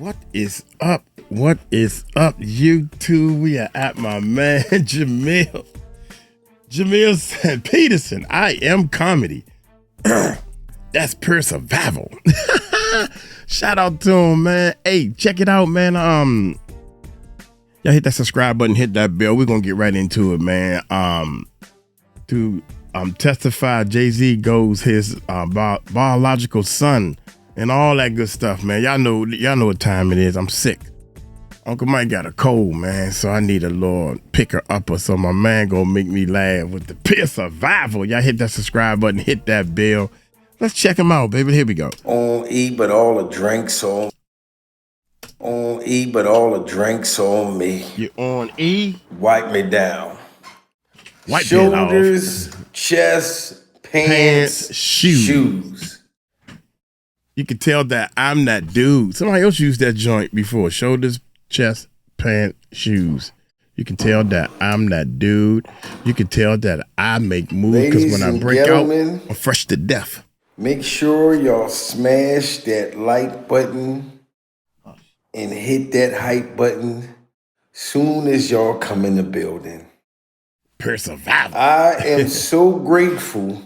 What is up? What is up, YouTube? We are at my man, Jamil. Jamil said, Peterson, I am comedy. That's pure survival. Shout out to him, man. Hey, check it out, man. Y'all hit that subscribe button, hit that bell. We're gonna get right into it, man. To testify, Jay-Z goes his biological son and all that good stuff, man. Y'all know what time it is. I'm sick. Uncle Mike got a cold, man, so I need a little picker upper. So my man gonna make me laugh with the pure survival. Y'all hit that subscribe button, hit that bell. Let's check him out, baby. Here we go. On E, but all the drinks on E, but all the drinks on me. You on E? Wipe me down. Wipe shoulders, chest, pants, shoes. You can tell that I'm that dude. Somebody else used that joint before. Shoulders, chest, pants, shoes. You can tell that I'm that dude. You can tell that I make moves because when I break out, I'm fresh to death. Make sure y'all smash that like button and hit that hype button soon as y'all come in the building. Pure survival. I am so grateful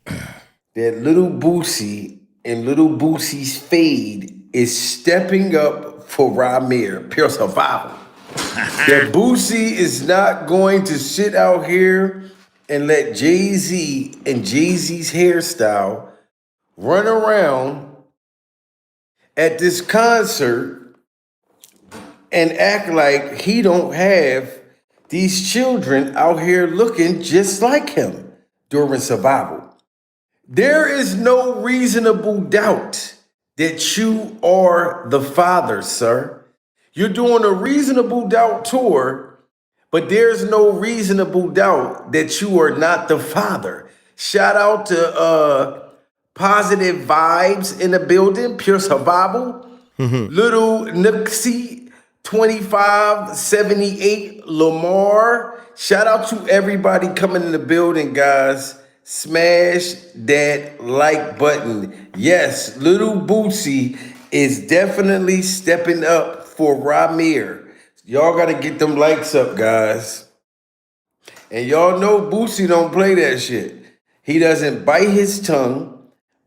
that little Boosie and little Boosie's fade is stepping up for Ramir. Pure survival. That Boosie is not going to sit out here and let Jay-Z and Jay-Z's hairstyle run around at this concert and act like he don't have these children out here looking just like him during survival. There is no reasonable doubt that you are the father, sir. You're doing a reasonable doubt tour, but there's no reasonable doubt that you are not the father. Shout out to Positive Vibes in the building, Pure Survival. Little Nixie 2578 Lamar. Shout out to everybody coming in the building, guys. Smash that like button. Yes, little Boosie is definitely stepping up for Ramir. Y'all got to get them likes up, guys. And y'all know Boosie don't play that shit. He doesn't bite his tongue.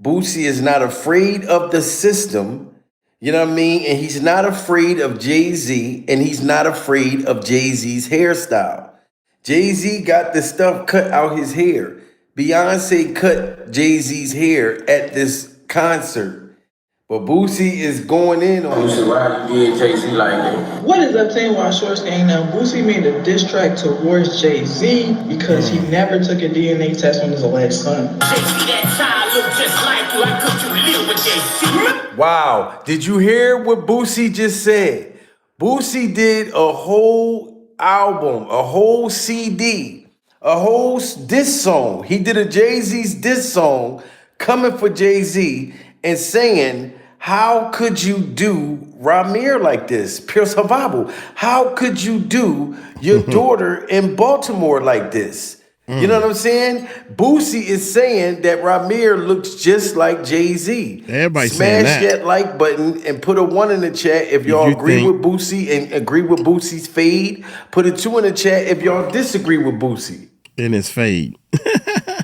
Boosie is not afraid of the system. You know what I mean? And he's not afraid of Jay-Z, and he's not afraid of Jay-Z's hairstyle. Jay-Z got the stuff cut out his hair. Beyonce cut Jay-Z's hair at this concert. But Boosie is going in on Boosie, why you did Jay-Z like that? What is up, Team Watch Short Game now? Boosie made a diss track towards Jay-Z because he never took a DNA test on his alleged son. Wow. Did you hear what Boosie just said? Boosie did a whole album, a whole CD, a whole diss song. He did a Jay-Z's diss song coming for Jay-Z and saying, how could you do Ramir like this? Pure survival. How could you do your daughter in Baltimore like this? You know what I'm saying? Boosie is saying that Ramir looks just like Jay-Z. Everybody Smash saying that like button and put a 1 in the chat if y'all agree with Boosie and agree with Boosie's fade. Put a 2 in the chat if y'all disagree with Boosie. In his fade.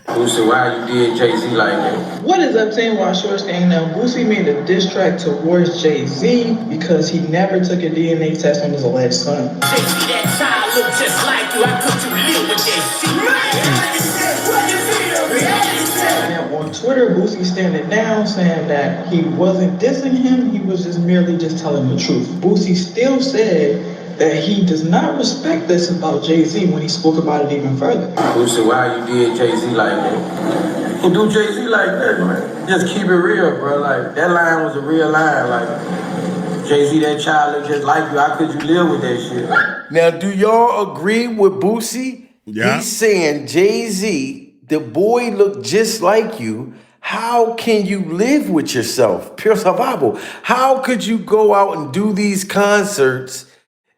Boosie, why you did Jay-Z like that? What is up, Team Watch Short Game now? Boosie made a diss track towards Jay-Z because he never took a DNA test on his alleged son. That child look just like you. How could you live with that shit? Now, on Twitter, Boosie standing down saying that he wasn't dissing him, he was just merely just telling the truth. Boosie still said that he does not respect this about Jay-Z when he spoke about it even further. Boosie, why you did Jay-Z like that? You do Jay-Z like that, man. Just keep it real, bro. Like, that line was a real line. Like, Jay-Z, that child look just like you. How could you live with that shit? Now, do y'all agree with Boosie? Yeah. He's saying, Jay-Z, the boy look just like you. How can you live with yourself? Pure survival. How could you go out and do these concerts,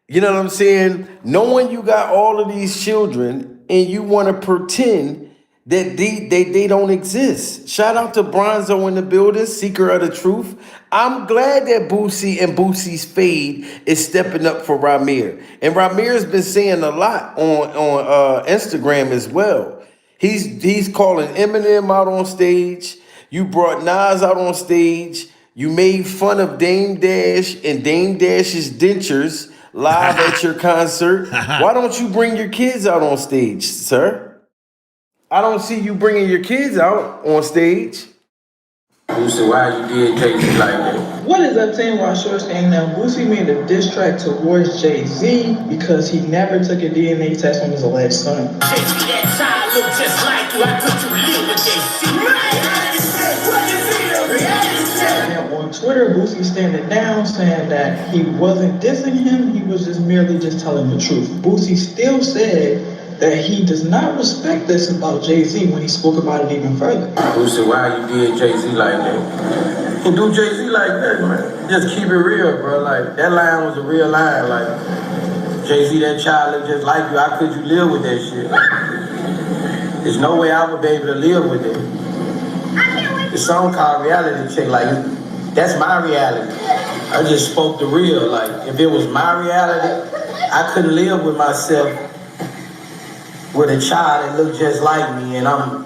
you know what I'm saying, knowing you got all of these children and you want to pretend that they don't exist. Shout out to Bronzo in the building, seeker of the truth. I'm glad that Boosie and Boosie's fade is stepping up for Ramir. And Ramir's been saying a lot on Instagram as well. He's calling Eminem out on stage. You brought Nas out on stage. You made fun of Dame Dash and Dame Dash's dentures live at your concert. Why don't you bring your kids out on stage, sir? I don't see you bringing your kids out on stage. Boosie, why you did Jay-Z like that? What is up, team? While Short saying now, Boosie made a diss track towards Jay-Z because he never took a DNA test on his alleged son. Jay-Z, that child look just like you. I could you live with Jay-Z? Now, on Twitter, Boosie standing down saying that he wasn't dissing him, he was just merely just telling the truth. Boosie still said that he does not respect this about Jay-Z when he spoke about it even further. Boosie, why you did Jay-Z like that? And do Jay-Z like that, man. Just keep it real, bro. Like, that line was a real line. Like, Jay-Z, that child look just like you. How could you live with that shit? There's no way I would be able to live with it. The song called Reality Check. Like, that's my reality. I just spoke the real. Like, if it was my reality, I couldn't live with myself with a child that looked just like me, and I'm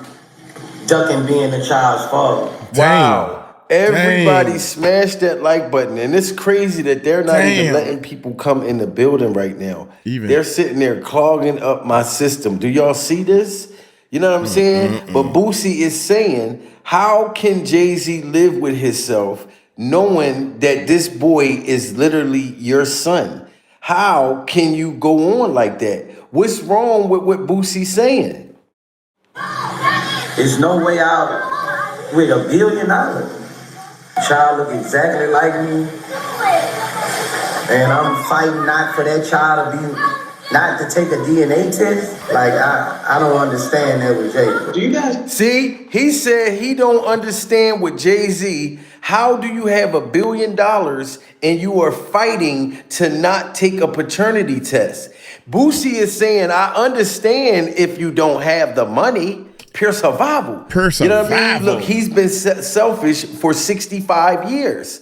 ducking being the child's father. Wow. Everybody smash that like button. And it's crazy that they're not even letting people come in the building right now. They're sitting there clogging up my system. Do y'all see this? You know what I'm saying? But Boosie is saying, how can Jay-Z live with himself knowing that this boy is literally your son? How can you go on like that? What's wrong with what Boosie's saying? There's no way out with $1 billion. Child look exactly like me. And I'm fighting not for that child to be, not to take a DNA test. Like, I don't understand that with Jay. Do you guys see? He said he don't understand with Jay-Z. How do you have $1 billion and you are fighting to not take a paternity test? Boosie is saying, I understand if you don't have the money. Pure survival. You know what I mean? Look, he's been selfish for 65 years.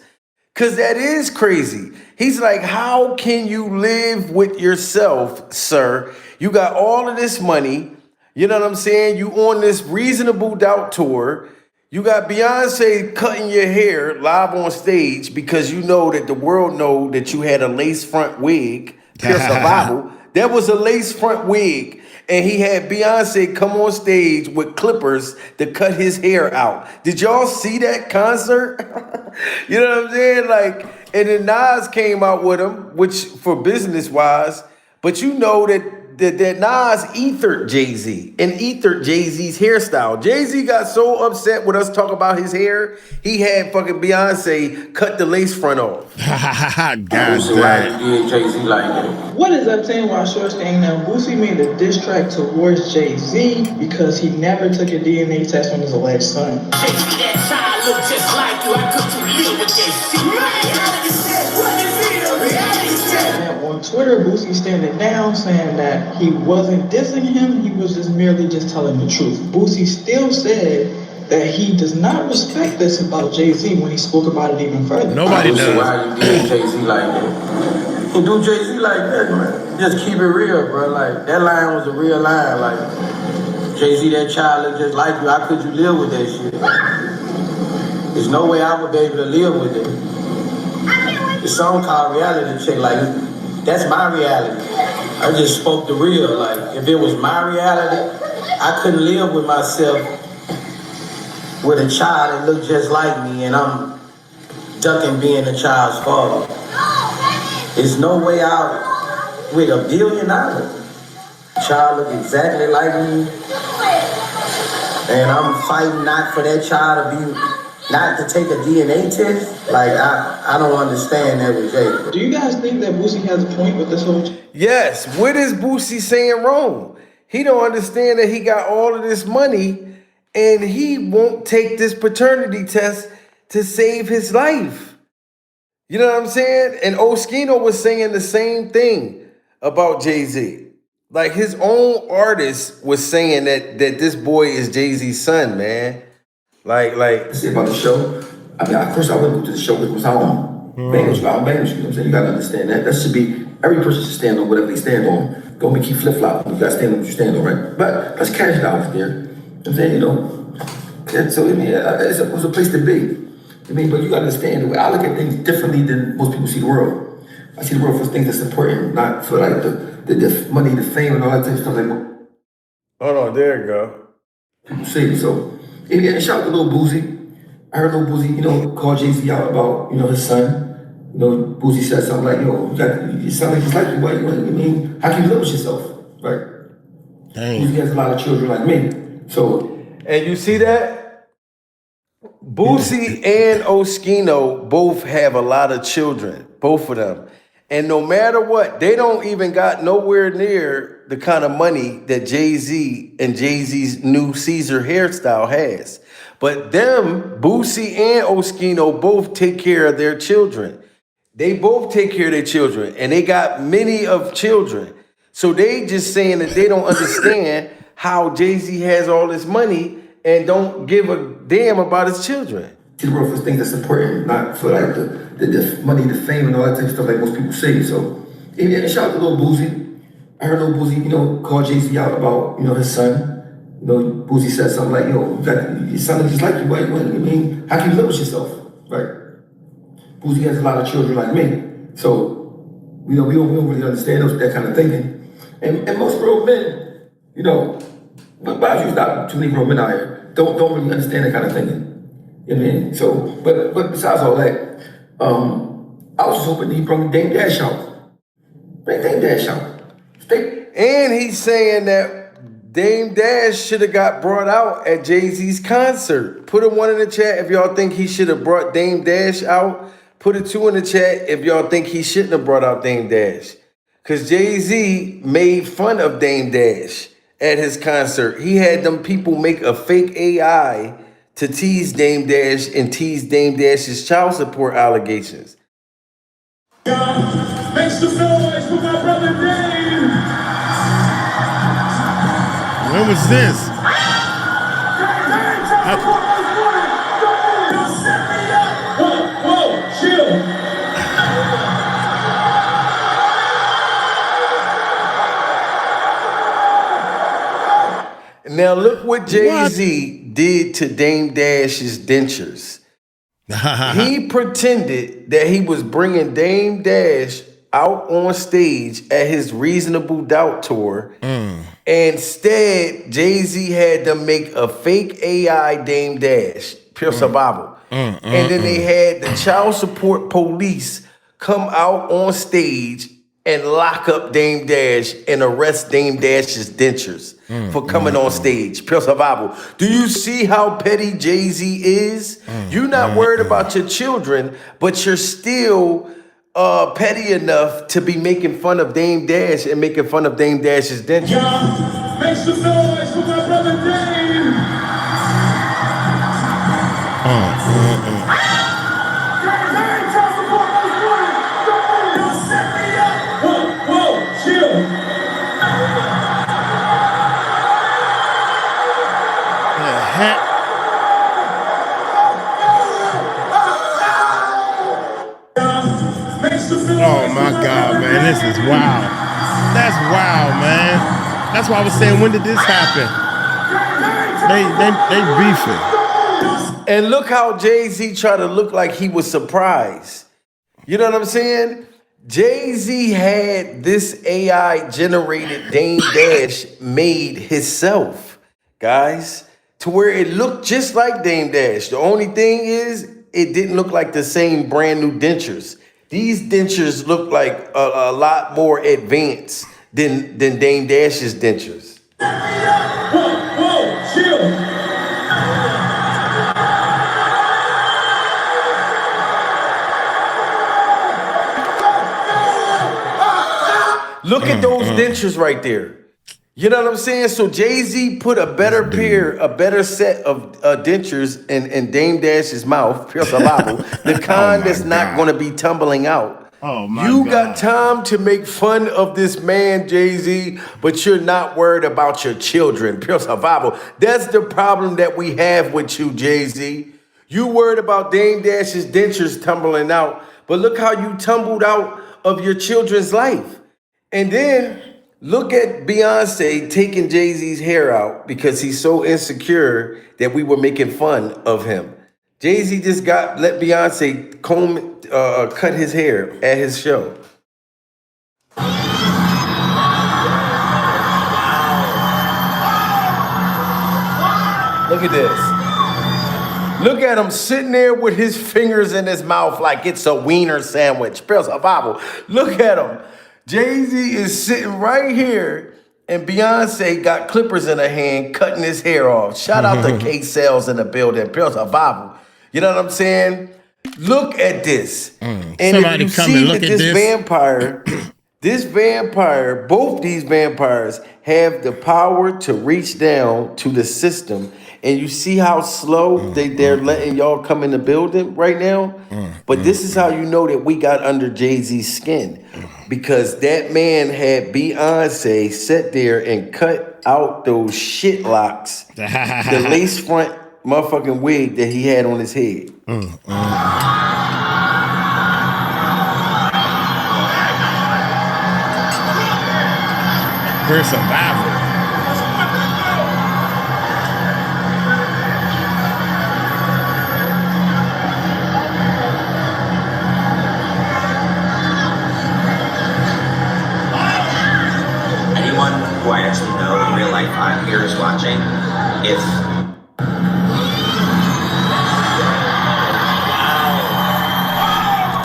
Because that is crazy. He's like, how can you live with yourself, sir? You got all of this money. You know what I'm saying? You on this Reasonable Doubt tour. You got Beyonce cutting your hair live on stage because you know that the world know that you had a lace front wig. Pure survival. That was a lace front wig. And he had Beyonce come on stage with clippers to cut his hair out. Did y'all see that concert? You know what I'm saying? Like, and then Nas came out with him, which for business wise, but you know that Nas ethered Jay-Z and ethered Jay-Z's hairstyle. Jay-Z got so upset with us talking about his hair, he had fucking Beyonce cut the lace front off. God damn. Why you did Jay-Z like that? What is up, team? While Short saying now, Boosie made a diss track towards Jay-Z because he never took a DNA test on his alleged son. Jay-Z, that child look just like you. I could you live with Jay-Z? Now, on Twitter, Boosie standing down saying that he wasn't dissing him, he was just merely just telling the truth. Boosie still said that he does not respect this about Jay-Z when he spoke about it even further. Nobody knows. Why you did Jay-Z like that? And do Jay-Z like that, man. Just keep it real, bro. Like, that line was a real line. Like, Jay-Z, that child look just like you. How could you live with that shit? There's no way I would be able to live with it. The song called Reality Check. Like, that's my reality. I just spoke the real. Like, if it was my reality, I couldn't live with myself with a child that looked just like me, and I'm ducking being the child's father. There's no way out with $1 billion. Child look exactly like me, and I'm fighting not for that child to be, not to take a DNA test. Like, I don't understand that with Jay. Do you guys think that Boosie has a point with this whole? Yes. What is Boosie saying wrong? He don't understand that he got all of this money and he won't take this paternity test to save his life. You know what I'm saying? And Oskino was saying the same thing about Jay-Z. Like his own artist was saying that this boy is Jay-Z's son, man. Like. Say about the show. I mean, of course, I wouldn't go to the show because I don't bang with you. I don't bang with you. You know what I'm saying? You gotta understand that. That should be every person should stand on whatever they stand on. Don't be keep flip flopping. You gotta stand on what you stand on, right? But let's cash dollars there. You know what I'm saying? You know. And so I mean, it's a place to be. I mean, but you gotta understand the way I look at things differently than most people see the world. I see the world for things that's important, not for like the money, the fame, and all that type of stuff. Like, hold on, there you go. People say so. And shout out to Lil Boosie. I heard Lil Boosie, you know, call Jay-Z out about, you know, his son. You know, Boosie said something like, yo, you sound like just like you. What, I mean, how can you live with yourself, right? Dang. Boosie has a lot of children like me. So. And you see that? Boosie and Oskino both have a lot of children, both of them. And no matter what, they don't even got nowhere near the kind of money that Jay-Z and Jay-Z's new Caesar hairstyle has. But them, Boosie and Oskino, both take care of their children. They both take care of their children, and they got many of children. So they just saying that they don't understand how Jay-Z has all this money and don't give a damn about his children. See the world for things that's important, not for like the money, the fame, and all that type of stuff like most people say. So, and shout out to Lil Boosie. I heard Lil Boosie, you know, call Jay-Z out about, you know, his son. You know, Boosie said something like, yo, you sound just like you. What, I mean, how can you live with yourself, right? Boosie has a lot of children like me. So, you know, we don't really understand that kind of thinking. And most real men, you know, but there's not too many grown men out here, don't really understand that kind of thinking. You know what I mean? So, but besides all that, I was just hoping he brought Dame Dash out. Bring Dame Dash out. And he's saying that Dame Dash should have got brought out at Jay-Z's concert. Put a 1 in the chat if y'all think he should have brought Dame Dash out. Put a 2 in the chat if y'all think he shouldn't have brought out Dame Dash. Because Jay-Z made fun of Dame Dash at his concert. He had them people make a fake AI to tease Dame Dash and tease Dame Dash's child support allegations. Make some noise for my brother Dame. When was this? Whoa, chill. Now look what Jay-Z did to Dame Dash's dentures. He pretended that he was bringing Dame Dash out on stage at his Reasonable Doubt tour. Instead, Jay-Z had them make a fake AI Dame Dash, pure survival. And then they had the child support police come out on stage and lock up Dame Dash and arrest Dame Dash's dentures for coming on stage. Pure survival. Do you see how petty Jay-Z is? You're not worried about your children, but you're still petty enough to be making fun of Dame Dash and making fun of Dame Dash's dentures. Yeah, make some noise for my brother Dame. Whoa, chill. The heck? Oh my God, man, this is wild. That's wild, man. That's why I was saying, when did this happen? They beefing. And look how Jay-Z tried to look like he was surprised. You know what I'm saying? Jay-Z had this AI generated Dame Dash made himself, guys, to where it looked just like Dame Dash. The only thing is, it didn't look like the same brand new dentures. These dentures look like a lot more advanced than Dame Dash's dentures. Whoa, chill. Look at those dentures right there. You know what I'm saying? So Jay-Z put a better set of dentures in Dame Dash's mouth, pure survival, the kind that's not going to be tumbling out. Oh my You God. got time to make fun of this man, Jay-Z, but you're not worried about your children. Pure survival. That's the problem that we have with you, Jay-Z. You worried about Dame Dash's dentures tumbling out, but look how you tumbled out of your children's life. And then look at Beyonce taking Jay-Z's hair out because he's so insecure that we were making fun of him. Jay-Z just let Beyonce cut his hair at his show. Look at this. Look at him sitting there with his fingers in his mouth like it's a wiener sandwich. Pure survival. Look at him. Jay-Z is sitting right here and Beyonce got clippers in her hand cutting his hair off. Shout out to K Sales in the building. Pure survival. You know what I'm saying? Look at this. And Somebody if you come see and look that at this vampire, both these vampires have the power to reach down to the system. And you see how slow they're letting y'all come in the building right now? But this is how you know that we got under Jay-Z's skin. Because that man had Beyonce sit there and cut out those shit locks, the lace front motherfucking wig that he had on his head. Pure survival. Anyone who I actually know in real life on here is watching. If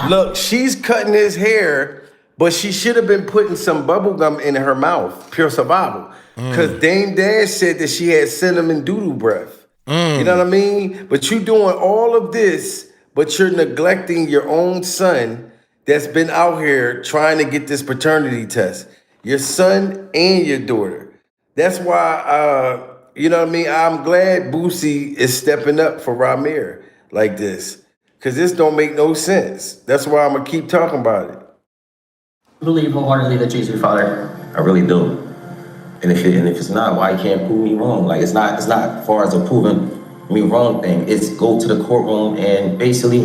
Look, she's cutting his hair, but she should have been putting some bubble gum in her mouth. Pure survival. Because Dame Dash said that she had cinnamon doodle breath. You know what I mean? But you doing all of this, but you're neglecting your own son that's been out here trying to get this paternity test. Your son and your daughter. That's why, you know what I mean? I'm glad Boosie is stepping up for Ramir like this. Because this don't make no sense. That's why I'm going to keep talking about it. I believe wholeheartedly that Jay's your father. I really do. And if it's not, why you can't prove me wrong? Like it's not as far as a proving me wrong thing. It's go to the courtroom and basically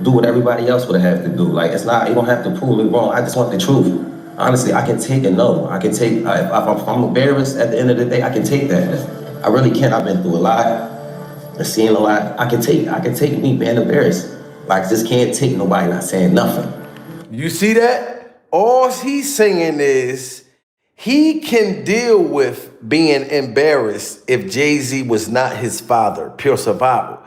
do what everybody else would have to do. Like it's not, you don't have to prove me wrong. I just want the truth. Honestly, I can take a no. I can take, if I'm embarrassed at the end of the day, I can take that. I really can. I've been through a lot. I've seen a lot. I can take me being embarrassed. Like just can't take nobody not saying nothing. You see that? All he's saying is he can deal with being embarrassed if Jay-Z was not his father. Pure survival.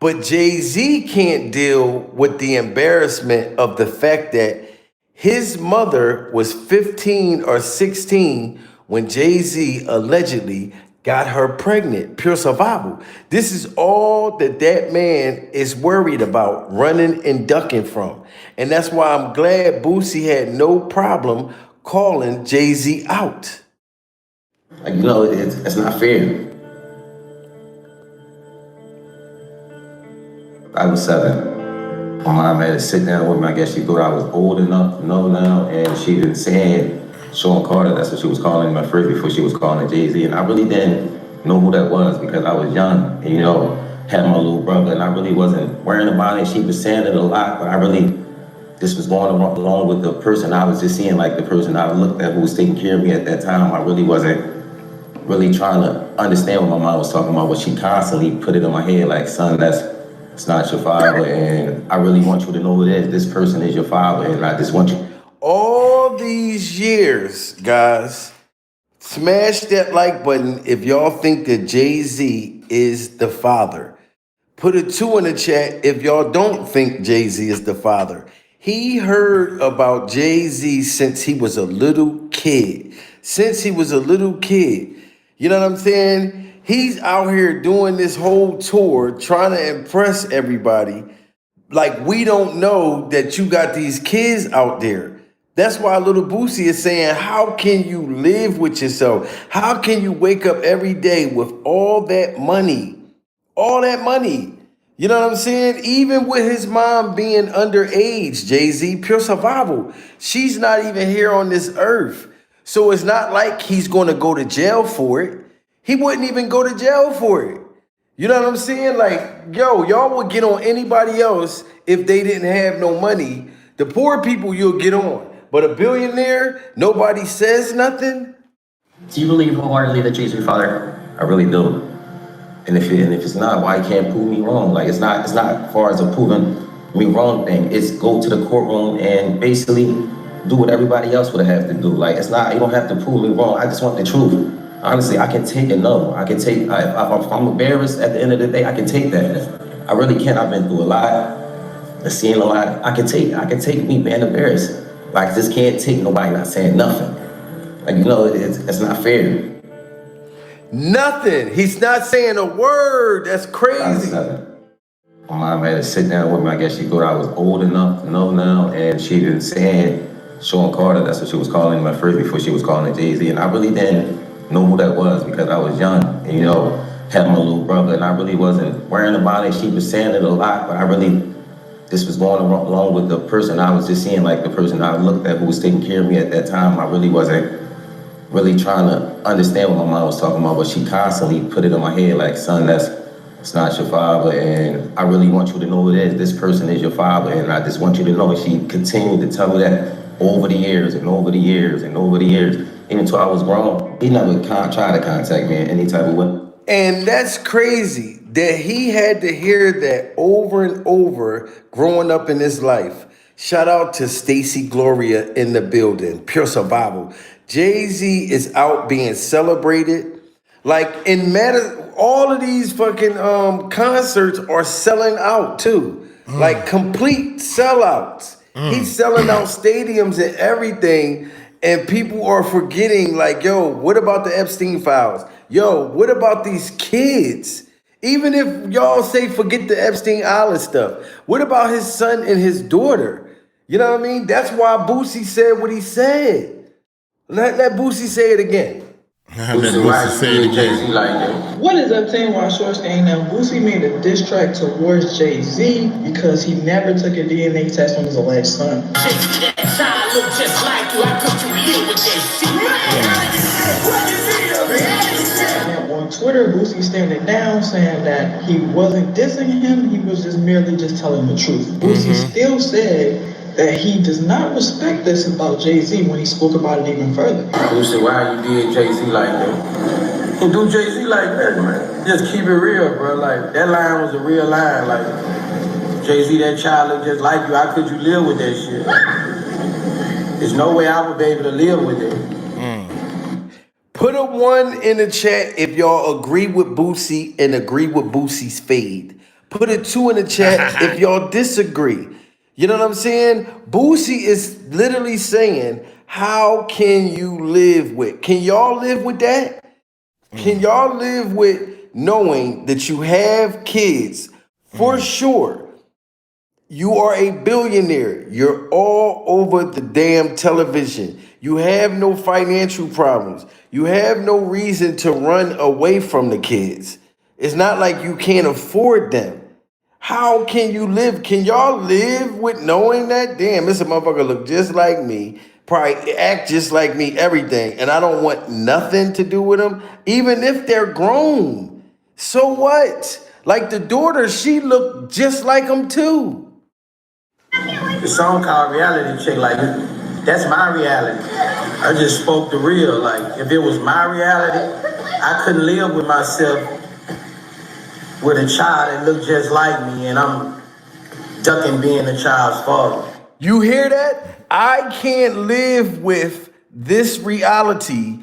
But Jay-Z can't deal with the embarrassment of the fact that his mother was 15 or 16 when Jay-Z allegedly got her pregnant. Pure survival. This is all that man is worried about, running and ducking from. And that's why I'm glad Boosie had no problem calling Jay-Z out. Like, you know, it's not fair. I was 7. My mom had to sit down with me. I guess she thought I was old enough to know now, and she didn't say Sean Carter. That's what she was calling him at first before she was calling Jay-Z. And I really didn't know who that was because I was young and, you know, had my little brother, and I really wasn't worrying about it. She was saying it a lot, but I really just was going along with the person I was just seeing, like the person I looked at who was taking care of me at that time. I really wasn't really trying to understand what my mom was talking about, but she constantly put it in my head like, son, it's not your father, and I really want you to know who it is. This person is your father, and I just want you. All these years, guys, smash that like button if y'all think that Jay-Z is the father. Put a 2 in the chat if y'all don't think Jay-Z is the father. He heard about Jay-Z since he was a little kid. You know what I'm saying? He's out here doing this whole tour trying to impress everybody. Like we don't know that you got these kids out there. That's why little Boosie is saying, how can you live with yourself? How can you wake up every day with all that money? All that money. You know what I'm saying? Even with his mom being underage, Jay-Z, pure survival. She's not even here on this earth. So it's not like he's going to go to jail for it. He wouldn't even go to jail for it. You know what I'm saying? Like, yo, y'all would get on anybody else if they didn't have no money. The poor people you'll get on. But a billionaire, nobody says nothing. Do you believe wholeheartedly that Jay-Z your father? I really do. And if it's not, why can't prove me wrong? Like it's not as far as a proving me wrong thing. It's go to the courtroom and basically do what everybody else would have to do. Like it's not, you don't have to prove me wrong. I just want the truth. Honestly, I can take a no. I can take, if I'm embarrassed at the end of the day, I can take that. I really can. I've been through a lot. I've seen a lot. I can take me being embarrassed. Like just can't take nobody not saying nothing. Like, you know, it's not fair. Nothing. He's not saying a word. That's crazy. My mom had to sit down with me. I guess she thought I was old enough to know now, and she didn't say Sean Carter. That's what she was calling him at first before she was calling it Jay-Z. And I really didn't know who that was because I was young and, you know, had my little brother, and I really wasn't worrying about it. She was saying it a lot, but I really just was going along with the person I was just seeing, like the person I looked at who was taking care of me at that time. I really wasn't really trying to understand what my mom was talking about, but she constantly put it in my head like, son, it's not your father, and I really want you to know it is. This person is your father, and I just want you to know. And she continued to tell me that over the years and over the years and over the years, even until I was grown. He never tried to contact me in any type of way. And that's crazy that he had to hear that over and over growing up in his life. Shout out to Stacy Gloria in the building, pure survival. Jay-Z is out being celebrated. Like in matter, all of these fucking concerts are selling out too. Like complete sellouts. He's selling out stadiums and everything. And people are forgetting, like, yo, what about the Epstein files? Yo, what about these kids? Even if y'all say forget the Epstein Island stuff, what about his son and his daughter? You know what I mean? That's why Boosie said what he said. Let Boosie say it again. Boosie, why you Jay-Z like that? What is up, team? While Short staying now, Boosie made a diss track towards Jay-Z because he never took a DNA test on his alleged son. Jay-Z, that child look just like you. How could you live with Jay-Z? Now, on Twitter, Boosie standing down saying that he wasn't dissing him, he was just merely just telling the truth. Boosie still said that he does not respect this about Jay-Z when he spoke about it even further. Boosie, why you did Jay-Z like that? And do Jay-Z like that, man. Just keep it real, bro. Like, that line was a real line. Like, Jay-Z, that child look just like you. How could you live with that shit? There's no way I would be able to live with it. Put a 1 in the chat if y'all agree with Boosie and agree with Boosie's fade. Put a 2 in the chat if y'all disagree. You know what I'm saying? Boosie is literally saying, how can you live with? Can y'all live with that? Can y'all live with knowing that you have kids? For sure. You are a billionaire. You're all over the damn television. You have no financial problems. You have no reason to run away from the kids. It's not like you can't afford them. How can you live? Can y'all live with knowing that? Damn, this motherfucker look just like me, probably act just like me, everything, and I don't want nothing to do with them, even if they're grown. So what? Like the daughter, she looked just like him too. The song called Reality Check, like, that's my reality. I just spoke the real. Like, if it was my reality, I couldn't live with myself with a child that looked just like me, and I'm ducking being a child's father. You hear that? I can't live with this reality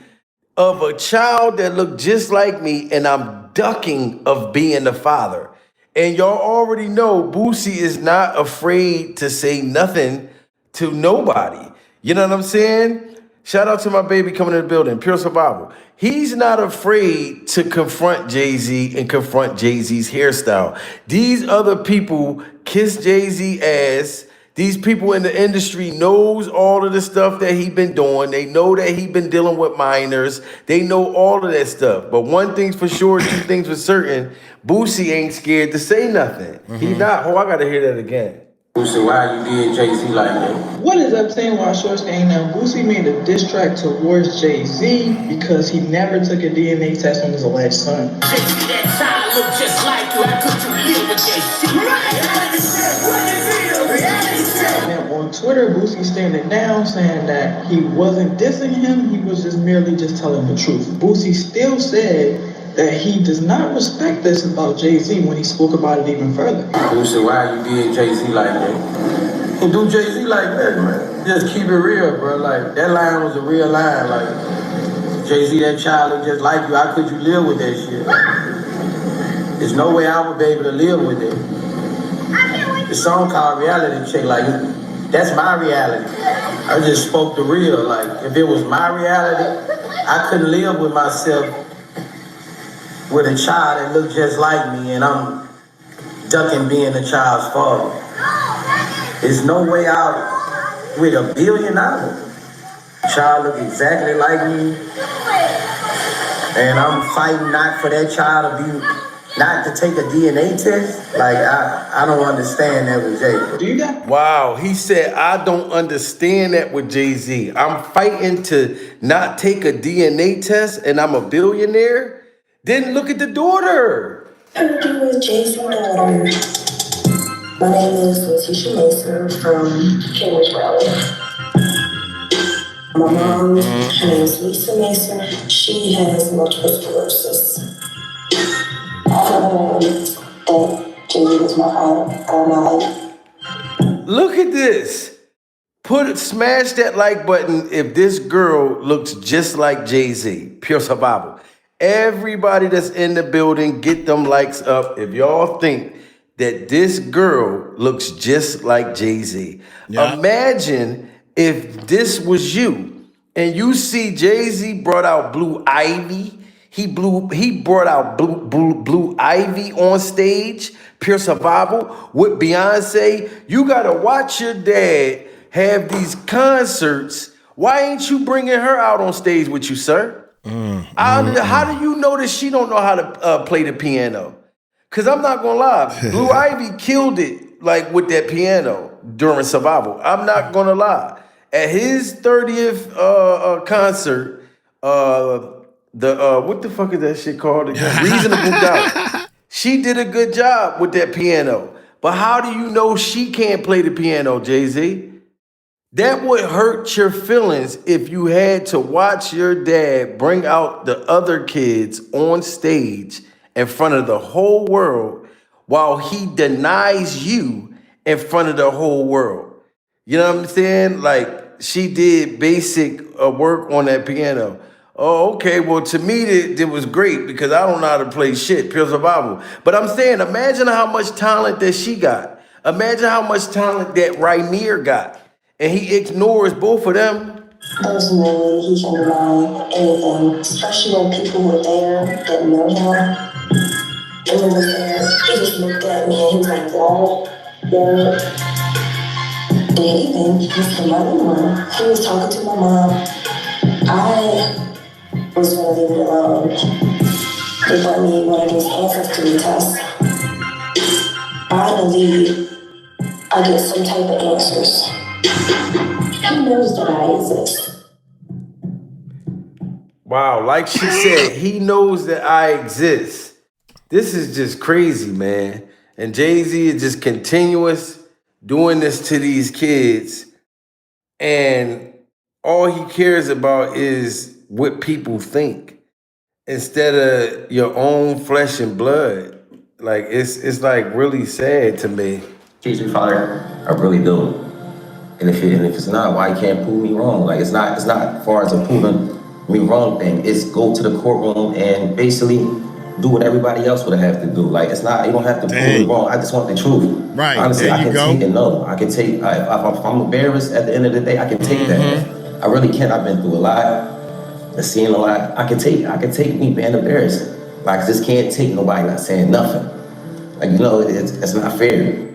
of a child that looked just like me, and I'm ducking of being the father. And y'all already know Boosie is not afraid to say nothing to nobody. You know what I'm saying? Shout out to my baby coming in the building, pure survival. He's not afraid to confront Jay-Z and confront Jay-Z's hairstyle. These other people kiss Jay-Z ass. These people in the industry knows all of the stuff that he been doing. They know that he been dealing with minors. They know all of that stuff. But one thing's for sure, two things for certain. Boosie ain't scared to say nothing. He not. Oh, I gotta hear that again. Boosie, why you did Jay-Z like that? What is up saying while Short saying now? Boosie made a diss track towards Jay-Z because he never took a DNA test on his alleged son. Jay-Z, that child look just like you. How could you live with that shit? Now on Twitter, Boosie standing down saying that he wasn't dissing him, he was just merely just telling the truth. Boosie still said that he does not respect this about Jay-Z when he spoke about it even further. Boosie, why you did Jay-Z like that? And do Jay-Z like that, man. Just keep it real, bro. Like, that line was a real line. Like, Jay-Z, that child look just like you. How could you live with that shit? There's no way I would be able to live with it. The song called Reality Check, like, that's my reality. I just spoke the real. Like, if it was my reality, I couldn't live with myself with a child that looked just like me, and I'm ducking being the child's father. There's no way out with $1 billion. Child look exactly like me, and I'm fighting not for that child to be, not to take a DNA test. Like, I don't understand that with Jay. Do you got? Wow, he said, I don't understand that with Jay-Z. I'm fighting to not take a DNA test and I'm a billionaire? Then look at the daughter. Interview with Jay-Z's daughter. My name is Letitia Mason from Cambridge, Maryland. My mom, her name is Lisa Mason. She has multiple sclerosis. I never known that Jay-Z was my father all my life. Look at this. Smash that like button if this girl looks just like Jay-Z. Pure survival. Everybody that's in the building, get them likes up if y'all think that this girl looks just like Jay-Z. Yeah. Imagine if this was you and you see Jay-Z brought out Blue Ivy. He brought out Blue Ivy on stage, Pure Survival, with Beyonce. You gotta watch your dad have these concerts. Why ain't you bringing her out on stage with you, sir? How do you know that she don't know how to play the piano? Because I'm not going to lie. Blue Ivy killed it like with that piano during Survival. I'm not going to lie. At his 30th concert, what the fuck is that shit called again? Reasonable Doubt. She did a good job with that piano. But how do you know she can't play the piano, Jay-Z? That would hurt your feelings if you had to watch your dad bring out the other kids on stage in front of the whole world while he denies you in front of the whole world. You know what I'm saying? Like, she did basic work on that piano. Oh, okay. Well, to me, it was great because I don't know how to play shit, Pure Survival. But I'm saying, imagine how much talent that she got. Imagine how much talent that Rainier got. And he ignores both of them. There's no way he can deny anything, especially when people were there that know him. And when was there, he just looked at me and he was like, whoa. And even Mr. Mother, he was talking to my mom. I was gonna leave it alone. They brought me one of those ancestry tests. I believe I get some type of answers. He knows that I exist. Wow, like she said, he knows that I exist. This is just crazy, man. And Jay-Z is just continuous doing this to these kids. And all he cares about is what people think instead of your own flesh and blood. Like, it's like really sad to me. Jay-Z father, I really do. And if it's not, why you can't prove me wrong? Like, it's not as far as a proving me wrong thing. It's go to the courtroom and basically do what everybody else would have to do. Like, it's not, you don't have to prove me wrong. I just want the truth. Right. Honestly, there I can take it. No, I can take, if I'm embarrassed at the end of the day, I can take that. I really can. I've been through a lot. I've seen a lot. I can take me being embarrassed. Like, I just can't take nobody not saying nothing. Like, you know, it's not fair.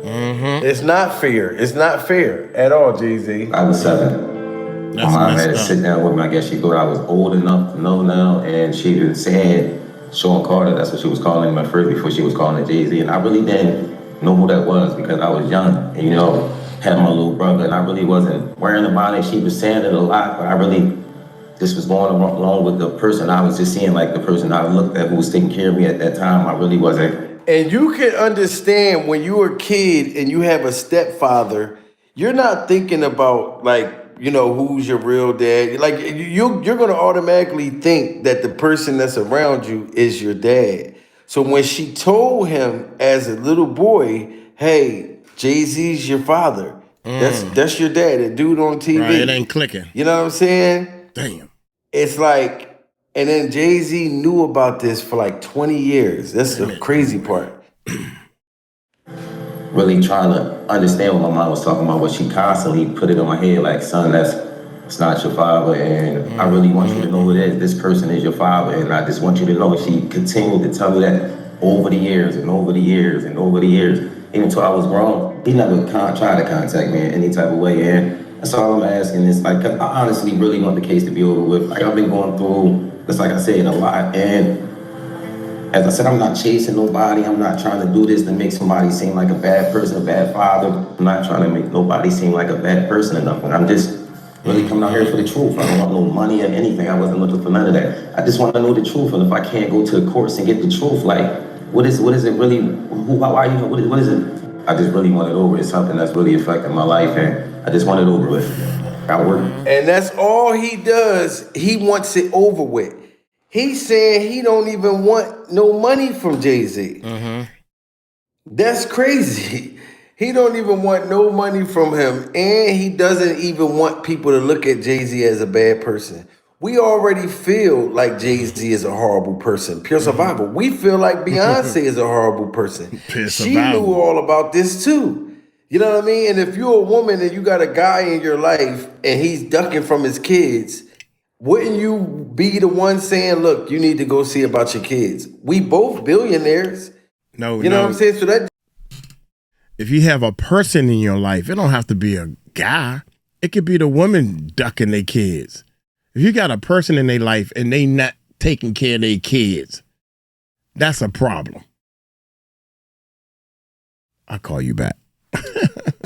It's not fair. It's not fair at all, Jay-Z. I was 7. My mom had to sit down with me. I guess she thought I was old enough to know now, and she even said Sean Carter. That's what she was calling him at first before she was calling it Jay-Z. And I really didn't know who that was because I was young and, had my little brother, and I really wasn't worrying about it. She was saying it a lot, but I really just was going along with the person I was just seeing, like the person I looked at who was taking care of me at that time. I really wasn't. And you can understand when you're a kid and you have a stepfather, you're not thinking about who's your real dad. Like you're gonna automatically think that the person that's around you is your dad. So when she told him as a little boy, hey, Jay-Z's your father. That's your dad, the dude on TV. Right, it ain't clicking. You know what I'm saying? Damn. It's like, and then Jay-Z knew about this for like 20 years. That's the crazy part. Really trying to understand what my mom was talking about, but she constantly put it on my head like, son, it's not your father, and I really want you to know who it is. This person is your father, and I just want you to know. She continued to tell me that over the years and over the years and over the years. Even until I was grown, he never tried to contact me in any type of way, and that's all I'm asking is, like, I honestly really want the case to be over with. Like, I've been going through, just like I said, a lot, and as I said, I'm not chasing nobody. I'm not trying to do this to make somebody seem like a bad person, a bad father. I'm not trying to make nobody seem like a bad person or nothing. I'm just really coming out here for the truth. I don't want no money or anything. I wasn't looking for none of that. I just want to know the truth, and if I can't go to the courts and get the truth, like, what is it really? What is it? I just really want it over. It's something that's really affecting my life, and I just want it over with. I work. And that's all he does. He wants it over with. He's saying he don't even want no money from Jay-Z. That's crazy. He don't even want no money from him, and he doesn't even want people to look at Jay-Z as a bad person. We already feel like Jay-Z is a horrible person. Pure survival. We feel like Beyonce is a horrible person. She knew all about this too. You know what I mean? And if you're a woman and you got a guy in your life and he's ducking from his kids, wouldn't you be the one saying, look, you need to go see about your kids? We both billionaires. You know what I'm saying? So that if you have a person in your life, it don't have to be a guy. It could be the woman ducking their kids. If you got a person in their life and they not taking care of their kids, that's a problem. I'll call you back.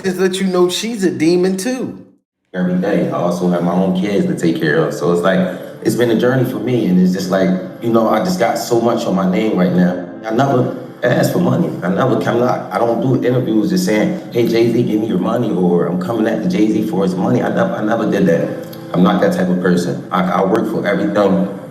just let you know she's a demon too. Every day, I also have my own kids to take care of. So it's like, it's been a journey for me. And it's just like, I just got so much on my name right now. I never asked for money. I don't do interviews just saying, hey, Jay-Z, give me your money, or I'm coming at the Jay-Z for his money. I never did that. I'm not that type of person. I work for everything.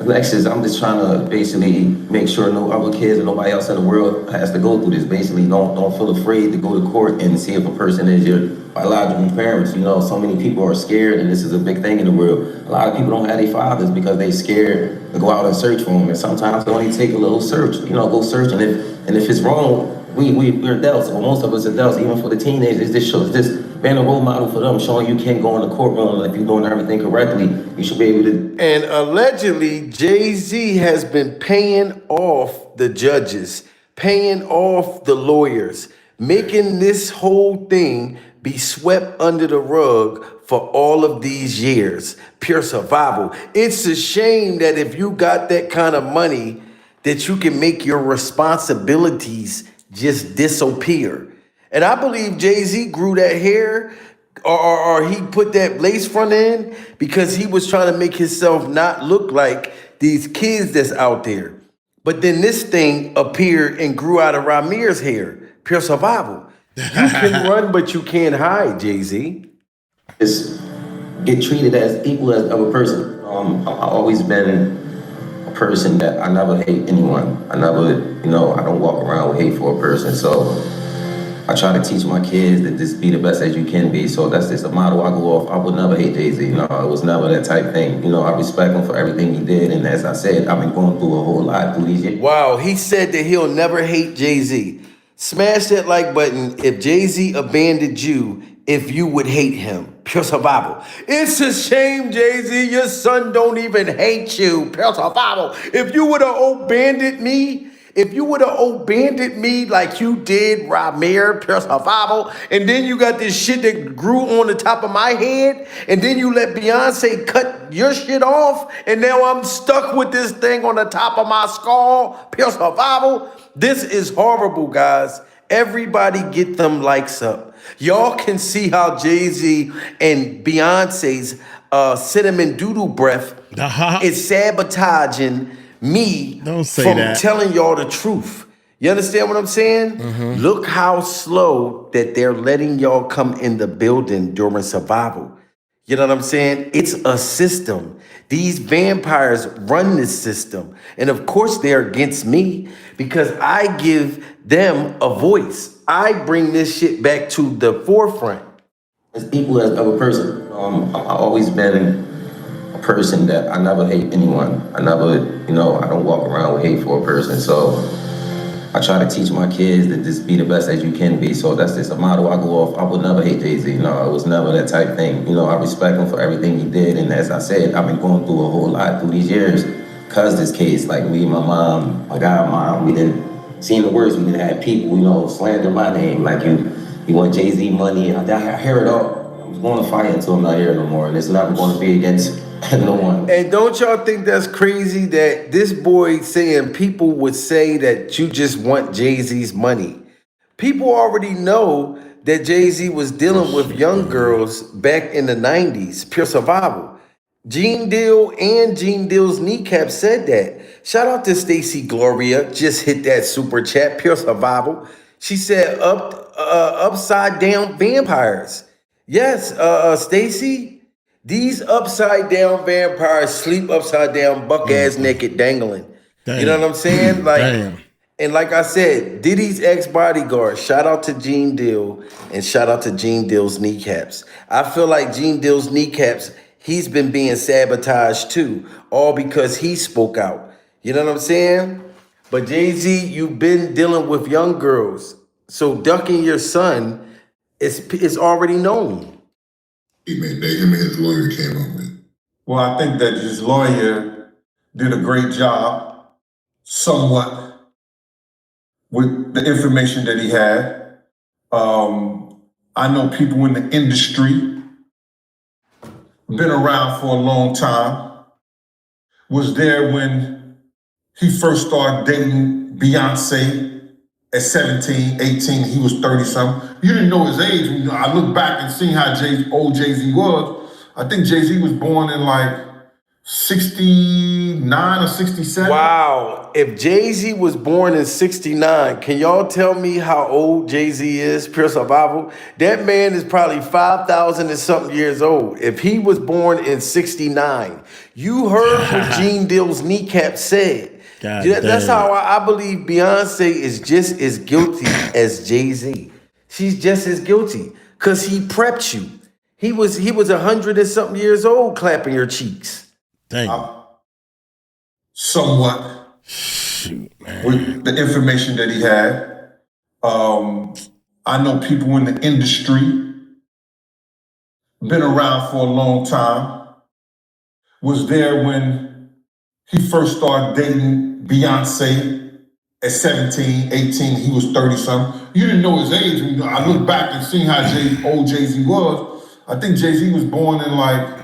Next is I'm just trying to basically make sure no other kids or nobody else in the world has to go through this. Basically, don't feel afraid to go to court and see if a person is your biological parents. So many people are scared, and this is a big thing in the world. A lot of people don't have their fathers because they scared to go out and search for them. And sometimes it only take a little search. Go search, and if it's wrong, we're adults, or most of us adults, even for the teenagers, this shows this being a role model for them, showing you can't go in the courtroom if you're doing everything correctly. You should be able to. And allegedly, Jay-Z has been paying off the judges, paying off the lawyers, making this whole thing be swept under the rug for all of these years. Pure survival. It's a shame that if you got that kind of money, that you can make your responsibilities just disappear. And I believe Jay-Z grew that hair or he put that lace front in because he was trying to make himself not look like these kids that's out there. But then this thing appeared and grew out of Ramir's hair. Pure survival. You can run, but you can't hide, Jay-Z. Just get treated as equal as a person. I've always been a person that I never hate anyone. I don't walk around with hate for a person. So I try to teach my kids to just be the best as you can be. So that's just a motto I go off. I would never hate Jay-Z. It was never that type thing. I respect him for everything he did. And as I said, I've been going through a whole lot through these years. Wow, he said that he'll never hate Jay-Z. Smash that like button if Jay-Z abandoned you, if you would hate him. Pure survival. It's a shame, Jay-Z, your son don't even hate you. Pure survival. If you would have abandoned me, If you would have abandoned me like you did Ramir, Pure Survival, and then you got this shit that grew on the top of my head, and then you let Beyonce cut your shit off, and now I'm stuck with this thing on the top of my skull, Pure Survival. This is horrible, guys. Everybody get them likes up. Y'all can see how Jay-Z and Beyonce's cinnamon doodle breath is sabotaging me from telling y'all the truth. You understand what I'm saying? Look how slow that they're letting y'all come in the building during survival. You know what I'm saying? It's a system. These vampires run this system. And of course they're against me because I give them a voice. I bring this shit back to the forefront. As equal as a person, I've always been a person that I never hate anyone. I never, I don't walk around with hate for a person. So I try to teach my kids that just be the best as you can be. So that's just a motto I go off. I would never hate Jay-Z. No, it was never that type thing. I respect him for everything he did. And as I said, I've been going through a whole lot through these years. Cause this case, like me and my mom, my godmom, we didn't see the worst. We didn't have people, slander my name. Like you want Jay-Z money. I hear it all. I'm going to fight until I'm not here no more. And it's never going to be against no one. And don't y'all think that's crazy that this boy saying people would say that you just want Jay-Z's money? People already know that Jay-Z was dealing with young girls back in the 90s, Pure Survival. Gene Deal and Gene Deal's kneecap said that. Shout out to Stacy Gloria, just hit that super chat, Pure Survival. She said upside down vampires. Yes, Stacy, these upside down vampires sleep upside down, buck ass naked, dangling. Damn. You know what I'm saying? And like I said, Diddy's ex-bodyguard, shout out to Gene Deal and shout out to Gene Deal's kneecaps. I feel like Gene Deal's kneecaps, he's been being sabotaged too, all because he spoke out. You know what I'm saying? But Jay-Z, you've been dealing with young girls. So ducking your son is already known. Him and his lawyer came up with. Well, I think that his lawyer did a great job, somewhat, with the information that he had. I know people in the industry, been around for a long time, was there when he first started dating Beyonce at 17, 18, he was 30-something. You didn't know his age. I look back and see how old Jay-Z was. I think Jay-Z was born in like 69 or 67. Wow. If Jay-Z was born in 69, can y'all tell me how old Jay-Z is, Pure Survival? That man is probably 5,000 and something years old. If he was born in 69, you heard what Gene Deal's kneecap said. That's how I believe Beyonce is just as guilty as Jay-Z. She's just as guilty because he prepped you. He was 100 and something years old clapping your cheeks. Somewhat. Shoot, man. With the information that he had. I know people in the industry, been around for a long time, was there when he first started dating Beyonce at 17, 18, he was 30-something. You didn't know his age. I look back and see how old Jay-Z was. I think Jay-Z was born in like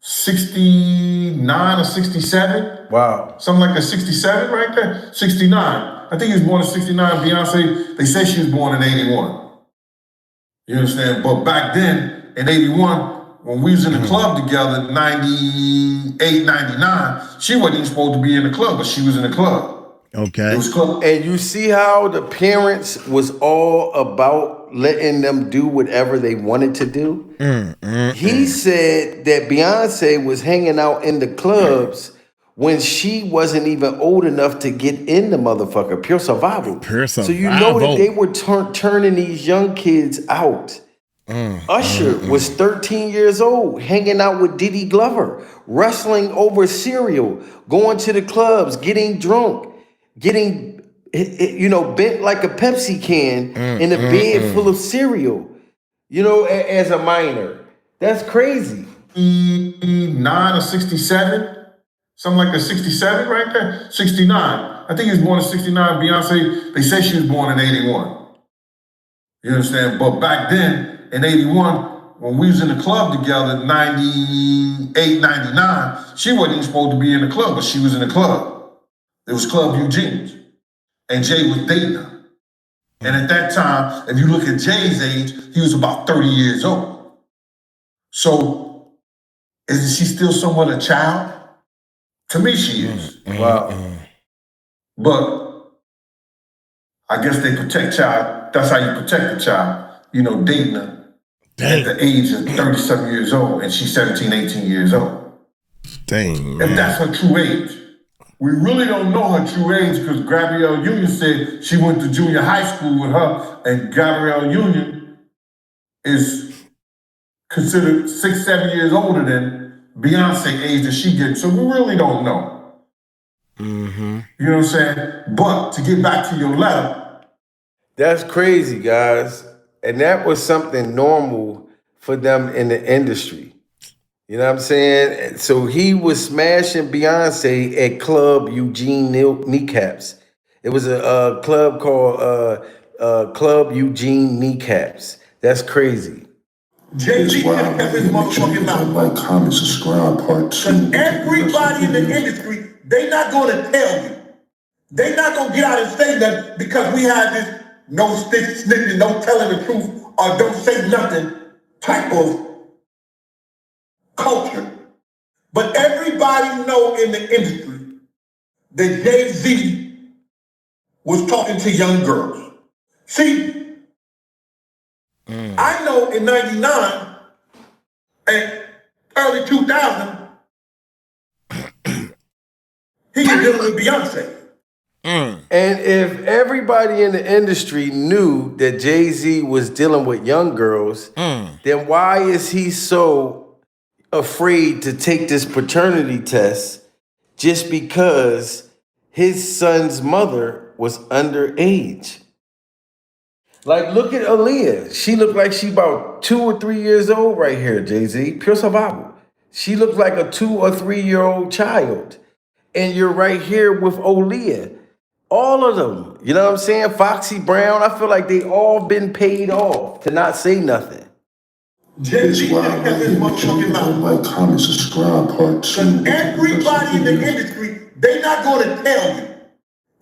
69 or 67. Wow. Something like a 67 right there. 69. I think he was born in 69. Beyonce, they say she was born in 81. You understand? But back then, in 81, when we was in the club together, 98, 99, she wasn't even supposed to be in the club, but she was in the club. Okay. It was club. And you see how the parents was all about letting them do whatever they wanted to do? He said that Beyonce was hanging out in the clubs when she wasn't even old enough to get in the motherfucker. Pure Survival. So you know that they were turning these young kids out. Usher was 13 years old, hanging out with Diddy Glover, wrestling over cereal, going to the clubs, getting drunk, getting bent like a Pepsi can in a bed full of cereal, as a minor. That's crazy. 9 or 67, something like a 67 right there. 69. I think he was born in 69. Beyonce, they say she was born in 81. You understand? But back then, in 81, when we was in the club together, 98, 99, she wasn't even supposed to be in the club, but she was in the club. It was Club Eugene's. And Jay was dating her. And at that time, if you look at Jay's age, he was about 30 years old. So, isn't she still somewhat a child? To me, she is. Wow. But I guess they protect child. That's how you protect the child. You know, dating her at the age of 37 years old, and she's 17, 18 years old. Dang, man. If that's her true age. We really don't know her true age because Gabrielle Union said she went to junior high school with her, and Gabrielle Union is considered 6, 7 years older than Beyonce age that she gets. So we really don't know. Mm-hmm. You know what I'm saying? But to get back to your letter. That's crazy, guys. And that was something normal for them in the industry. You know what I'm saying? So he was smashing Beyonce at Club Eugene Kneecaps. It was a club called Club Eugene Kneecaps. That's crazy. Jay-Z should have kept his motherfucking mouth. Like, comment, subscribe, part 2. Because everybody in the industry, they not going to tell you. They not going to get out and say that because we have this no snitching, no telling the truth, or don't say nothing type of culture. But everybody know in the industry that Jay-Z was talking to young girls. See, I know in 99 and early 2000, he was dealing with Beyonce. And if everybody in the industry knew that Jay-Z was dealing with young girls, then why is he so afraid to take this paternity test just because his son's mother was underage? Like, look at Aaliyah. She looked like she about 2 or 3 years old right here, Jay-Z. Pure survival. She looked like a 2 or 3 year old child. And you're right here with Aaliyah. All of them. You know what I'm saying? Foxy Brown, I feel like they all been paid off to not say nothing. Jay-Z should have kept his motherfucking mouth. Like, comment, subscribe, part 2. Because everybody in the industry, they not going to tell you.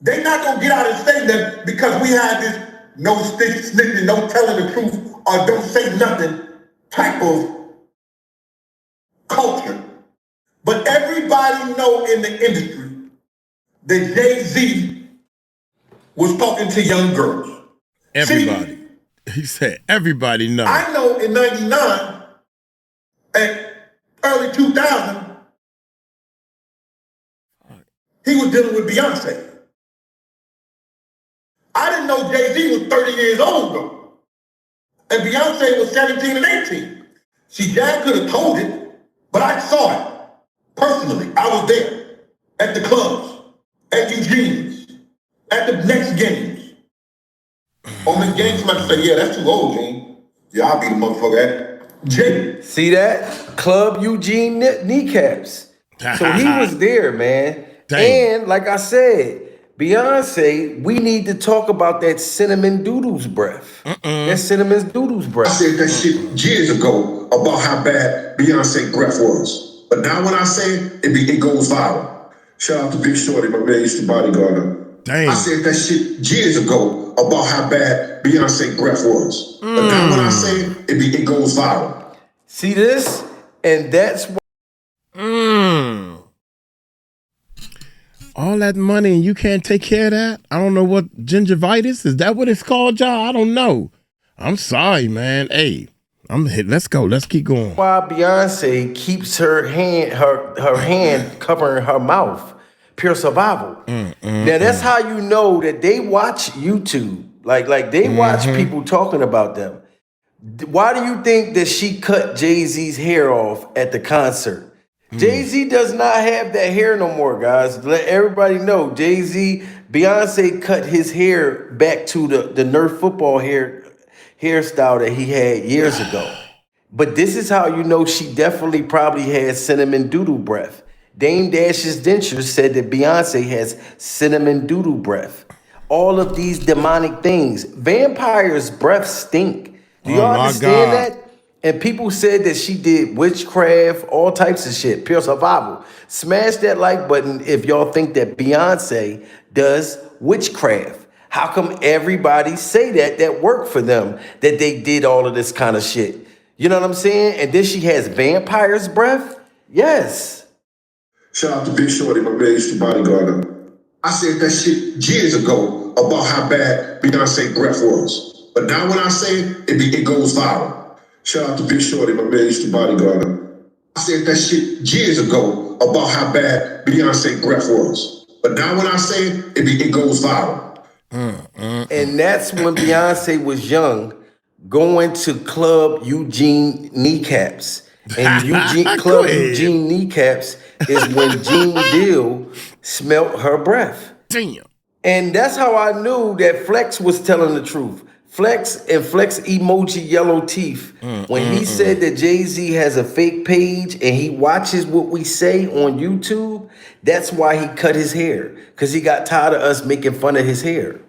They not going to get out and say that because we have this no snitching, no telling the truth, or don't say nothing type of culture. But everybody know in the industry that Jay-Z was talking to young girls. Everybody. See, he said everybody knows. I know in 99 and early 2000, he was dealing with Beyonce. I didn't know Jay-Z was 30 years old though. And Beyonce was 17 and 18. See, Dad could have told it, but I saw it personally. I was there at the clubs, at Eugene's, at the next games. On the game, somebody say, yeah, that's too old, Gene. Yeah, I'll be the motherfucker at Jay. See that? Club Eugene Kneecaps. So he was there, man. Dang. And like I said, Beyonce, we need to talk about that cinnamon doodles breath. That cinnamon doodles breath. I said that shit years ago about how bad Beyonce breath was. But now when I say it, it goes viral. Shout out to Big Shorty, my man used to bodyguard her. Dang. I said that shit years ago about how bad Beyonce breath was. But now when I say it, it goes viral. See this? And that's why. All that money and you can't take care of that? I don't know what gingivitis is. That what it's called, y'all? I don't know. I'm sorry, man. Hey, let's go. Let's keep going. Why Beyonce keeps her hand covering her mouth. Pure survival. Now that's how you know that they watch YouTube. Like they watch people talking about them. Why do you think that she cut Jay-Z's hair off at the concert? Jay-Z does not have that hair no more, guys. Let everybody know. Jay-Z, Beyonce cut his hair back to the Nerf football hairstyle that he had years ago. But this is how you know she definitely probably had cinnamon doodle breath. Dame Dash's dentures said that Beyonce has cinnamon doodle breath. All of these demonic things. Vampires' breath stink. Do Oh y'all my understand God. that? And people said that she did witchcraft, all types of shit, pure survival. Smash that like button if y'all think that Beyonce does witchcraft. How come everybody say that worked for them, that they did all of this kind of shit? You know what I'm saying? And then she has vampire's breath? Yes. Shout out to Big Shorty, my man, used to bodyguard her. I said that shit years ago about how bad Beyonce breath was. But now when I say it goes viral. Shout out to Big Shorty, my man, used to bodyguard her. I said that shit years ago about how bad Beyonce breath was. But now when I say it goes viral. And that's when Beyonce was young, going to Club Eugene Kneecaps. And Club Eugene Kneecaps is when Gene Deal smelt her breath. Damn. And that's how I knew that Flex was telling the truth. Flex and Flex emoji yellow teeth. When he said that Jay-Z has a fake page and he watches what we say on YouTube, that's why he cut his hair. Because he got tired of us making fun of his hair.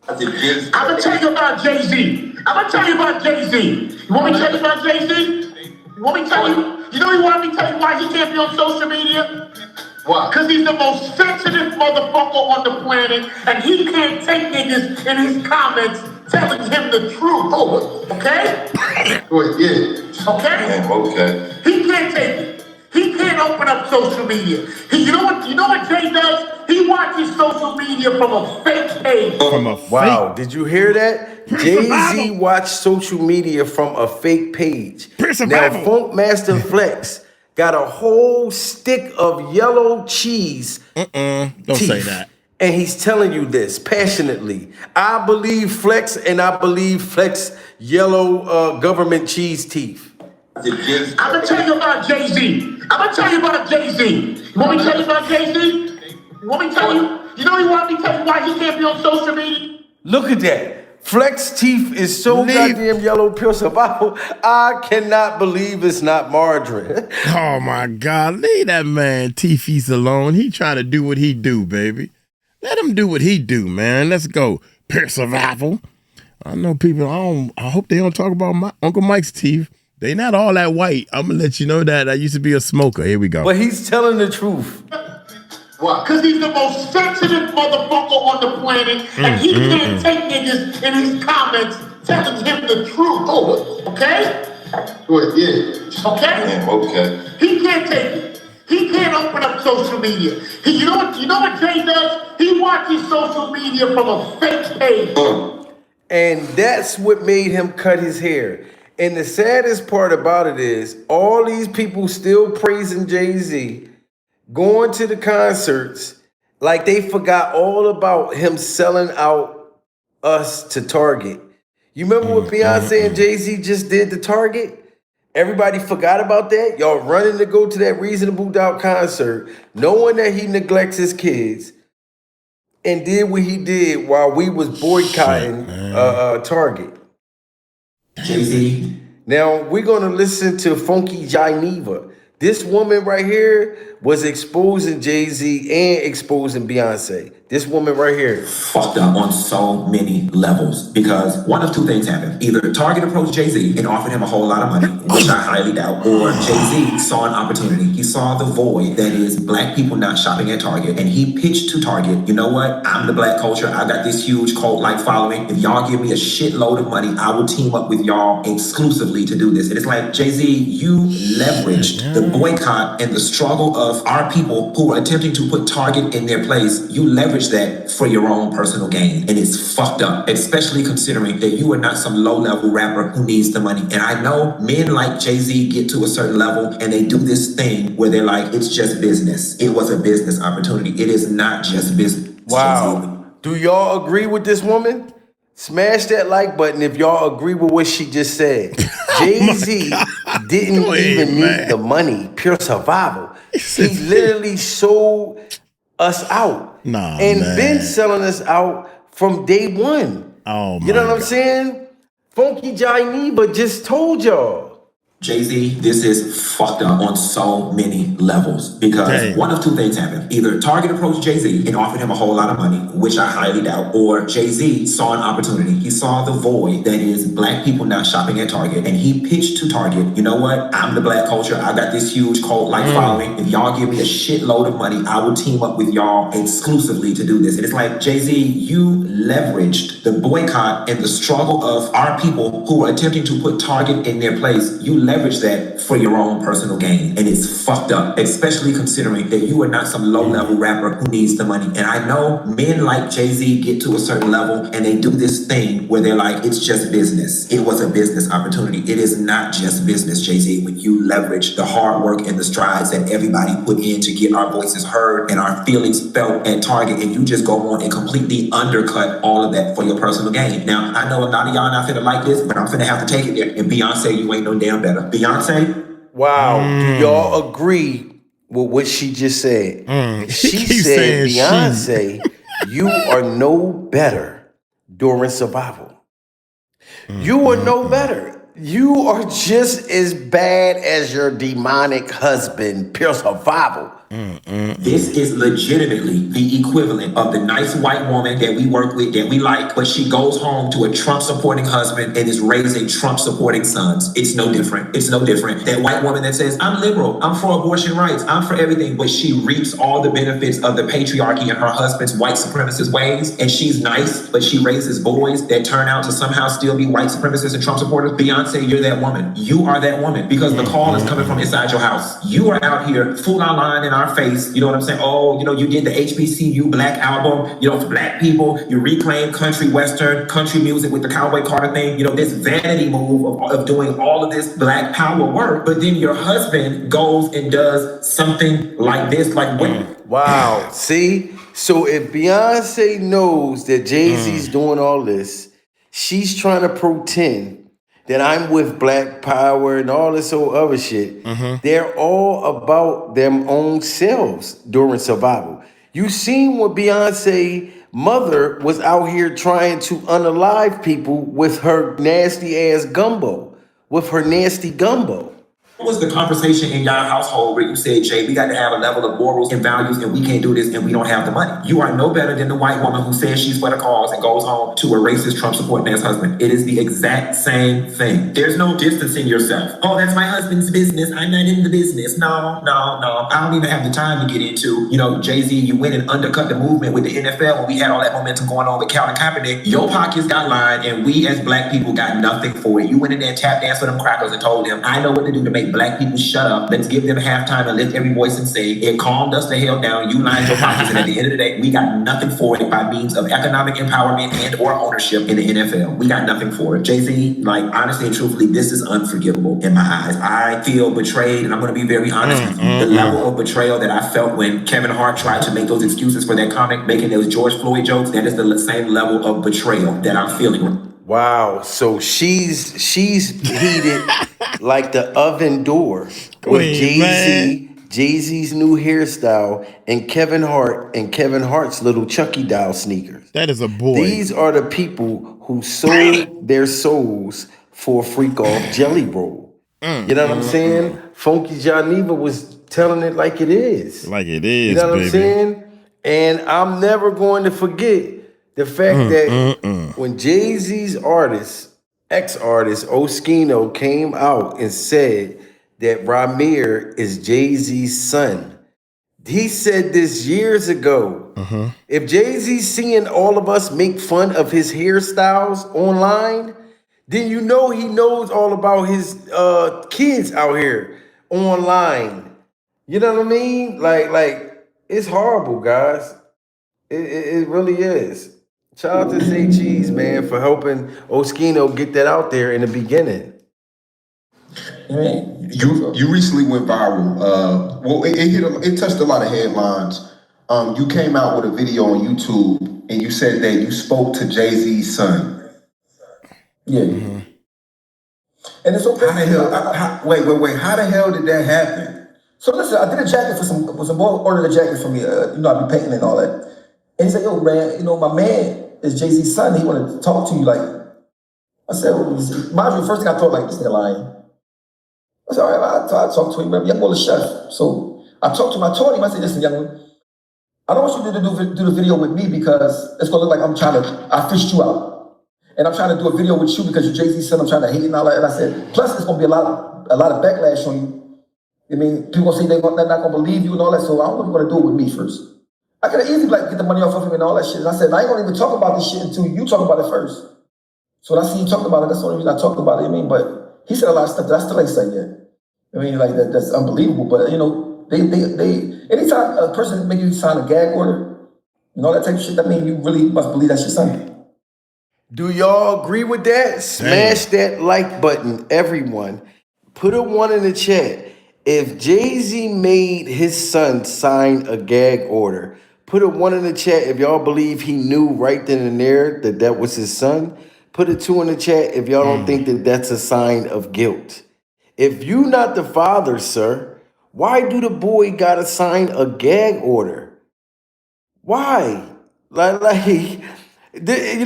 I'm gonna tell you about Jay-Z. I'm gonna tell you about Jay-Z. You want me to tell you about Jay-Z? You want me to tell you? You know you want me to tell you why he can't be on social media? Why? Because he's the most sensitive motherfucker on the planet, and he can't take niggas in his comments telling him the truth. Oh, okay? Wait, yeah. Okay? Okay. He can't take it. He can't open up social media. You know what Jay does? He watches social media from a fake page. Wow, did you hear that? Jay-Z watched social media from a fake page. Now, Funk Master Flex got a whole stick of yellow cheese. Don't say that. And he's telling you this passionately. I believe Flex, and I believe Flex yellow government cheese teeth. I'm gonna tell you about Jay-Z. I'm gonna tell you about Jay-Z. You want me to tell you about Jay-Z? You want me to tell you? You know you want me to tell you why he can't be on social media? Look at that. Flex teeth is so goddamn yellow, pure survival. I cannot believe it's not margarine. Oh my God. Leave that man teethies alone. He trying to do what he do, baby. Let him do what he do, man. Let's go. Pure survival. I know people, I hope they don't talk about my Uncle Mike's teeth. They not all that white. I'm going to let you know that. I used to be a smoker. Here we go. But he's telling the truth. Why? Because he's the most sensitive motherfucker on the planet, and he can't take niggas in his comments telling him the truth. Oh, okay? Wait, yeah. Okay? Okay. He can't take it. He can't open up social media. You know what Jay does? He watches social media from a fake page. And that's what made him cut his hair. And the saddest part about it is all these people still praising Jay-Z, going to the concerts, like they forgot all about him selling out us to Target. You remember what Beyonce and Jay-Z just did to Target? Everybody forgot about that? Y'all running to go to that Reasonable Doubt concert, knowing that he neglects his kids, and did what he did while we was boycotting Target. Jay-Z. Now, we're going to listen to Funky Geneva. This woman right here was exposing Jay-Z and exposing Beyonce. This woman right here. Fucked up on so many levels because one of two things happened. Either Target approached Jay-Z and offered him a whole lot of money, which I highly doubt, or Jay-Z saw an opportunity. He saw the void that is black people not shopping at Target, and he pitched to Target, you know what? I'm the black culture. I got this huge cult-like following. If y'all give me a shitload of money, I will team up with y'all exclusively to do this. And it's like, Jay-Z, you leveraged the boycott and the struggle of our people who were attempting to put Target in their place. You leveraged that for your own personal gain, and it's fucked up, especially considering that you are not some low-level rapper who needs the money. And I know men like Jay-Z get to a certain level and they do this thing where they're like, it's just business. It was a business opportunity. It is not just business. Wow. Jay-Z. Do y'all agree with this woman? Smash that like button if y'all agree with what she just said. Jay-Z didn't even need the money. Pure survival. He literally sold us out. And been selling us out from day one. Oh my You know what I'm God. saying? Funky Geneva just told y'all. Jay-Z, this is fucked up on so many levels because one of two things happened. Either Target approached Jay-Z and offered him a whole lot of money, which I highly doubt, or Jay-Z saw an opportunity. He saw the void that is black people not shopping at Target, and he pitched to Target, you know what? I'm the black culture. I got this huge cult-like following. If y'all give me a shitload of money, I will team up with y'all exclusively to do this. And it's like, Jay-Z, you leveraged the boycott and the struggle of our people who were attempting to put Target in their place. You leverage that for your own personal gain, and it's fucked up, especially considering that you are not some low-level rapper who needs the money. And I know men like Jay-Z get to a certain level and they do this thing where they're like, it's just business. It was a business opportunity. It is not just business, Jay-Z, when you leverage the hard work and the strides that everybody put in to get our voices heard and our feelings felt at Target, and you just go on and completely undercut all of that for your personal gain. Now, I know a lot of y'all not finna like this, but I'm finna have to take it there. And Beyonce, you ain't no damn better. Beyonce? Wow. Do y'all agree with what she just said? She said, Beyonce, you are no better during survival. You are no better. You are just as bad as your demonic husband, pure survival. This is legitimately the equivalent of the nice white woman that we work with, that we like, but she goes home to a Trump-supporting husband and is raising Trump-supporting sons. It's no different. It's no different. That white woman that says, I'm liberal, I'm for abortion rights, I'm for everything, but she reaps all the benefits of the patriarchy and her husband's white supremacist ways, and she's nice, but she raises boys that turn out to somehow still be white supremacists and Trump supporters. Beyonce, you're that woman. You are that woman, because the call is coming from inside your house. You are out here full on line in our face. You know what I'm saying? Oh, you know, you did the HBCU Black album, you know, for Black people. You reclaim country western, country music with the Cowboy Carter thing. You know, this vanity move of doing all of this Black power work. But then your husband goes and does something like this. Like, what? Wow. See? So if Beyonce knows that Jay-Z's doing all this, she's trying to pretend that I'm with Black Power and all this old other shit. They're all about them own selves during survival. You seen what Beyonce mother was out here trying to unalive people with her nasty ass gumbo, with her nasty gumbo. What was the conversation in y'all household where you said, Jay, we got to have a level of morals and values, and we can't do this and we don't have the money? You are no better than the white woman who says she's for the cause and goes home to a racist Trump supporting ass husband. It is the exact same thing. There's no distancing yourself. Oh, that's my husband's business. I'm not in the business. No. I don't even have the time to get into, you know, Jay-Z, you went and undercut the movement with the NFL when we had all that momentum going on with Colin Kaepernick. Your pockets got lined, and we as Black people got nothing for it. You went in there and tap danced for them crackers and told them, I know what to do to make Black people shut up. Let's give them halftime and lift every voice and say, it calmed us the hell down. You lined your pockets, and at the end of the day, we got nothing for it by means of economic empowerment and or ownership in the NFL. We got nothing for it. Jay-Z, like, honestly and truthfully, this is unforgivable in my eyes. I feel betrayed, and I'm going to be very honest with you. The level of betrayal that I felt when Kevin Hart tried to make those excuses for that comic, making those George Floyd jokes, that is the same level of betrayal that I'm feeling. Wow, so she's heated like the oven door with Jay-Z's new hairstyle and Kevin Hart's little Chucky doll sneakers. That is a boy. These are the people who sold their souls for a freak off jelly roll. You know what I'm saying? Funky Janiva was telling it like it is. Like it is, you know what baby. I'm saying? And I'm never going to forget the fact that when Jay-Z's ex-artist, Oskino, came out and said that Ramir is Jay-Z's son, he said this years ago. If Jay-Z's seeing all of us make fun of his hairstyles online, then you know he knows all about his kids out here online. You know what I mean? Like it's horrible, guys. It really is. Shout out to Say Cheese, man, for helping Oskino get that out there in the beginning. You recently went viral. Well, it touched a lot of headlines. You came out with a video on YouTube and you said that you spoke to Jay-Z's son. Yeah. And it's okay. How the hell? Wait. How the hell did that happen? So listen, I did a jacket for some boy ordered a jacket for me. You know, I be painting and all that. And he said, yo, man, you know, my man is Jay-Z's son. He wanted to talk to you. Like, I said, well, mind you, the first thing I thought, like, this nigga lying. I said, all right, I talked to him, young boy, the chef. So I talked to him, I told him, I said, listen, young man, I don't want you to do the video with me because it's gonna look like I fished you out. And I'm trying to do a video with you because you're Jay-Z son, I'm trying to hate and all that. And I said, plus it's gonna be a lot of backlash on you. I mean, people gonna say they're not gonna believe you and all that, so I don't know if you wanna do it with me first. I could have easily get the money off of him and all that shit. And I said, I ain't gonna even talk about this shit until you talk about it first. So when I see you talking about it, that's the only reason I talked about it. I mean, but he said a lot of stuff that I still ain't said yet. I mean, that's unbelievable. But they anytime a person make you sign a gag order and all that type of shit, that means you really must believe that's your son. Do y'all agree with that? Smash that like button, everyone. Put a 1 in the chat. If Jay-Z made his son sign a gag order, put a 1 in the chat if y'all believe he knew right then and there that was his son. Put a 2 in the chat if y'all don't think that that's a sign of guilt. If you not the father, sir, why do the boy gotta sign a gag order? Why? Like, you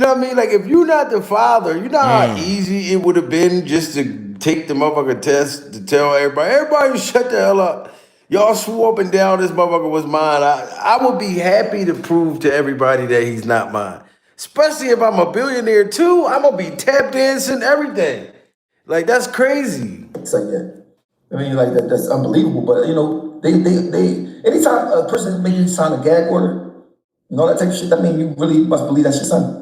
know what I mean? Like, if you're not the father, you know how easy it would have been just to take the motherfucker test to tell everybody shut the hell up. Y'all swore up and down this motherfucker was mine. I would be happy to prove to everybody that he's not mine. Especially if I'm a billionaire too, I'm gonna be tap dancing everything. Like, that's crazy. So yeah, I mean, that's unbelievable. But they anytime a person make you sign a gag order and all that type of shit, that means you really must believe that's your son.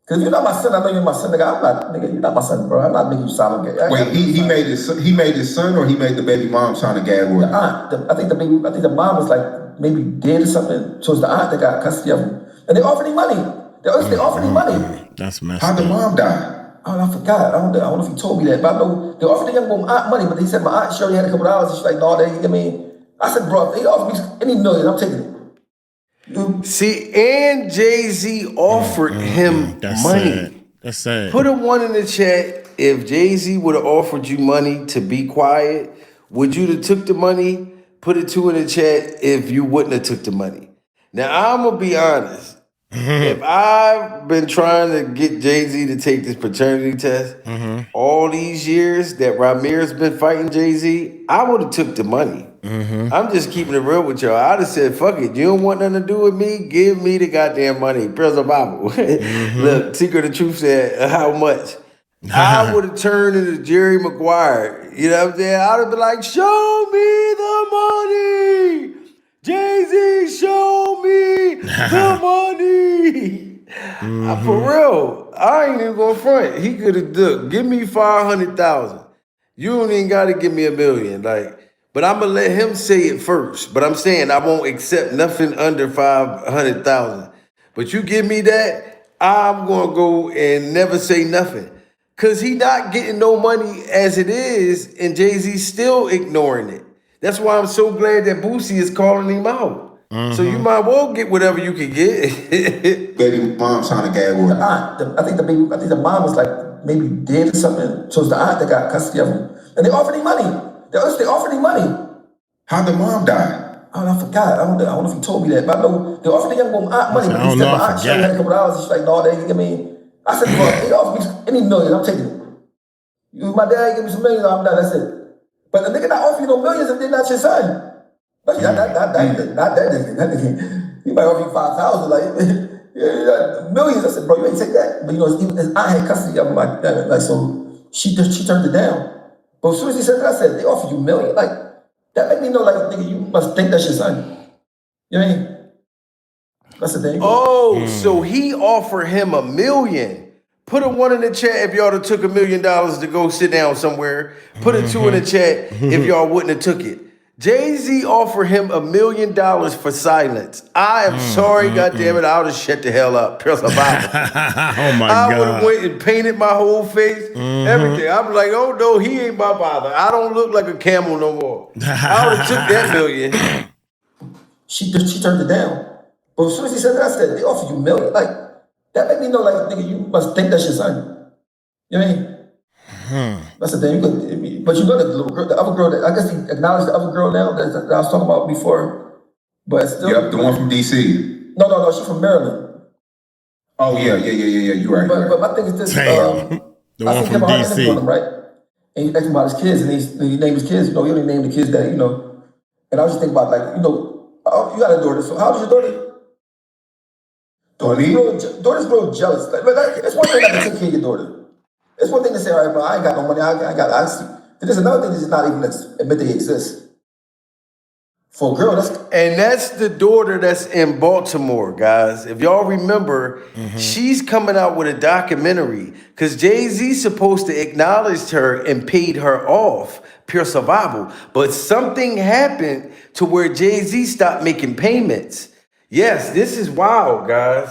Because if you're not my son, I know you're my son, nigga. I'm not, nigga. You're not my son, bro. I'm not making you sign a gag. Wait, he made his son, or he made the baby mom sign a gag order? The aunt. I think the mom was like maybe dead or something. So it's the aunt that got custody of him, and they offered him money. They offered him money. That's messed up. How'd the mom die? Oh, I forgot. I don't know if he told me that, but I know they offered the young woman aunt money, but they said my aunt Sherry had a couple dollars, and she's like, no, I said, bro, if they offered me any million, I'm taking it. See, and Jay-Z offered him money. Sad. That's sad. Put a 1 in the chat. If Jay-Z would have offered you money to be quiet, would you have took the money? Put a 2 in the chat if you wouldn't have took the money. Now, I'm going to be honest. If I've been trying to get Jay-Z to take this paternity test all these years that Ramir's been fighting Jay-Z, I would have took the money. I'm just keeping it real with y'all. I'd have said, fuck it. You don't want nothing to do with me? Give me the goddamn money. Prison Bible. Look, Secret of Truth said, how much? I would have turned into Jerry Maguire. You know what I'm saying? I'd have been like, show me the money. Jay-Z, show me the money. For real. I ain't even going front. He could have give me 500,000. You don't even got to give me $1 million. But I'm going to let him say it first. But I'm saying I won't accept nothing under 500,000. But you give me that, I'm going to go and never say nothing. Because he not getting no money as it is, and Jay-Z still ignoring it. That's why I'm so glad that Boosie is calling him out. So you might well get whatever you can get. Baby mom signed a gag order. The aunt, I think the mom was like maybe dead or something. So it's the aunt that got custody of him, and they offered him money. They offered him money. How'd the mom die? Oh, I forgot. I don't know if he told me that, but I know they offered the young woman aunt money. But he said my aunt Sherry had a couple dollars. She's like, no, I said, bro, they offered me any million, I'm taking it. My dad give me some millions, I'm done. That's it. But the nigga not offer you no millions if they're not your son. But not that nigga. He might offer you 5,000, millions. I said, bro, you ain't take that. But even his aunt had custody of him, so she turned it down. But as soon as he said that, I said, they offered you $1 million. That made me know, nigga, you must think that's your son. You know what I mean? That's the thing. Oh, so he offered him $1 million. Put a 1 in the chat if y'all have took $1 million to go sit down somewhere. Put a 2 in the chat if y'all wouldn't have took it. Jay-Z offered him $1 million for silence. I am sorry, goddammit, I would have shut the hell up. Oh my God. I would have went and painted my whole face, everything. I'm like, oh no, he ain't my father. I don't look like a camel no more. I would have took that $1 million. She turned it down. But as soon as he said that, I said, they offered you $1 million. That made me know, nigga, you must think that's your son. You know what I mean? That's the thing. But you know that the little girl, the other girl, I guess he acknowledged the other girl now that I was talking about before. But still. Yep, the one from D.C. No, she's from Maryland. Oh, yeah, you're right. But my thing is this. The one from D.C. Right? And he asked me about his kids, and he named his kids. He only named the kids that, and I was just thinking about, like, oh, you got a daughter. So how old is your daughter? Daughter's real jealous. Like, it's one thing not to take care of your daughter. It's one thing to say, all right, bro, I ain't got no money. I see. There's another thing that's just not even admit they exist. For a girl, that's the daughter that's in Baltimore, guys. If y'all remember, she's coming out with a documentary because Jay-Z's supposed to acknowledge her and paid her off, Pure Survival. But something happened to where Jay-Z stopped making payments. Yes, this is wild, guys.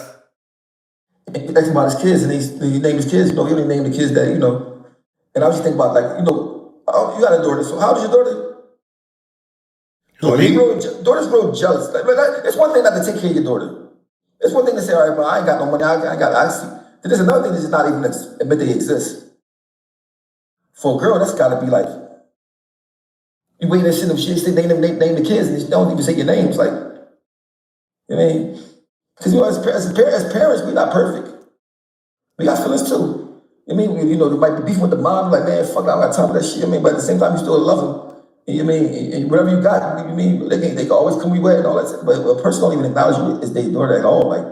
He asked about his kids, and he named his kids. He only named the kids that, And I was just thinking about, like, oh, you got a daughter. So how old is your daughter? Daughter's real jealous. Like, it's one thing not to take care of your daughter. It's one thing to say, all right, bro, I ain't got no money. I see. There's another thing that's just not even admit they exist. For a girl, that's got to be like, you wait and shit if she name the kids and they don't even say your names. Like, you know what I mean? Because, as parents, we're not perfect. We got feelings too. You know what I mean? There might be beef with the mom, like, man, fuck, I don't got time for that shit. But at the same time, you still love them. You know what I mean? And whatever you got, they can always come your way and all that. But a person don't even acknowledge you as their daughter at all. Like,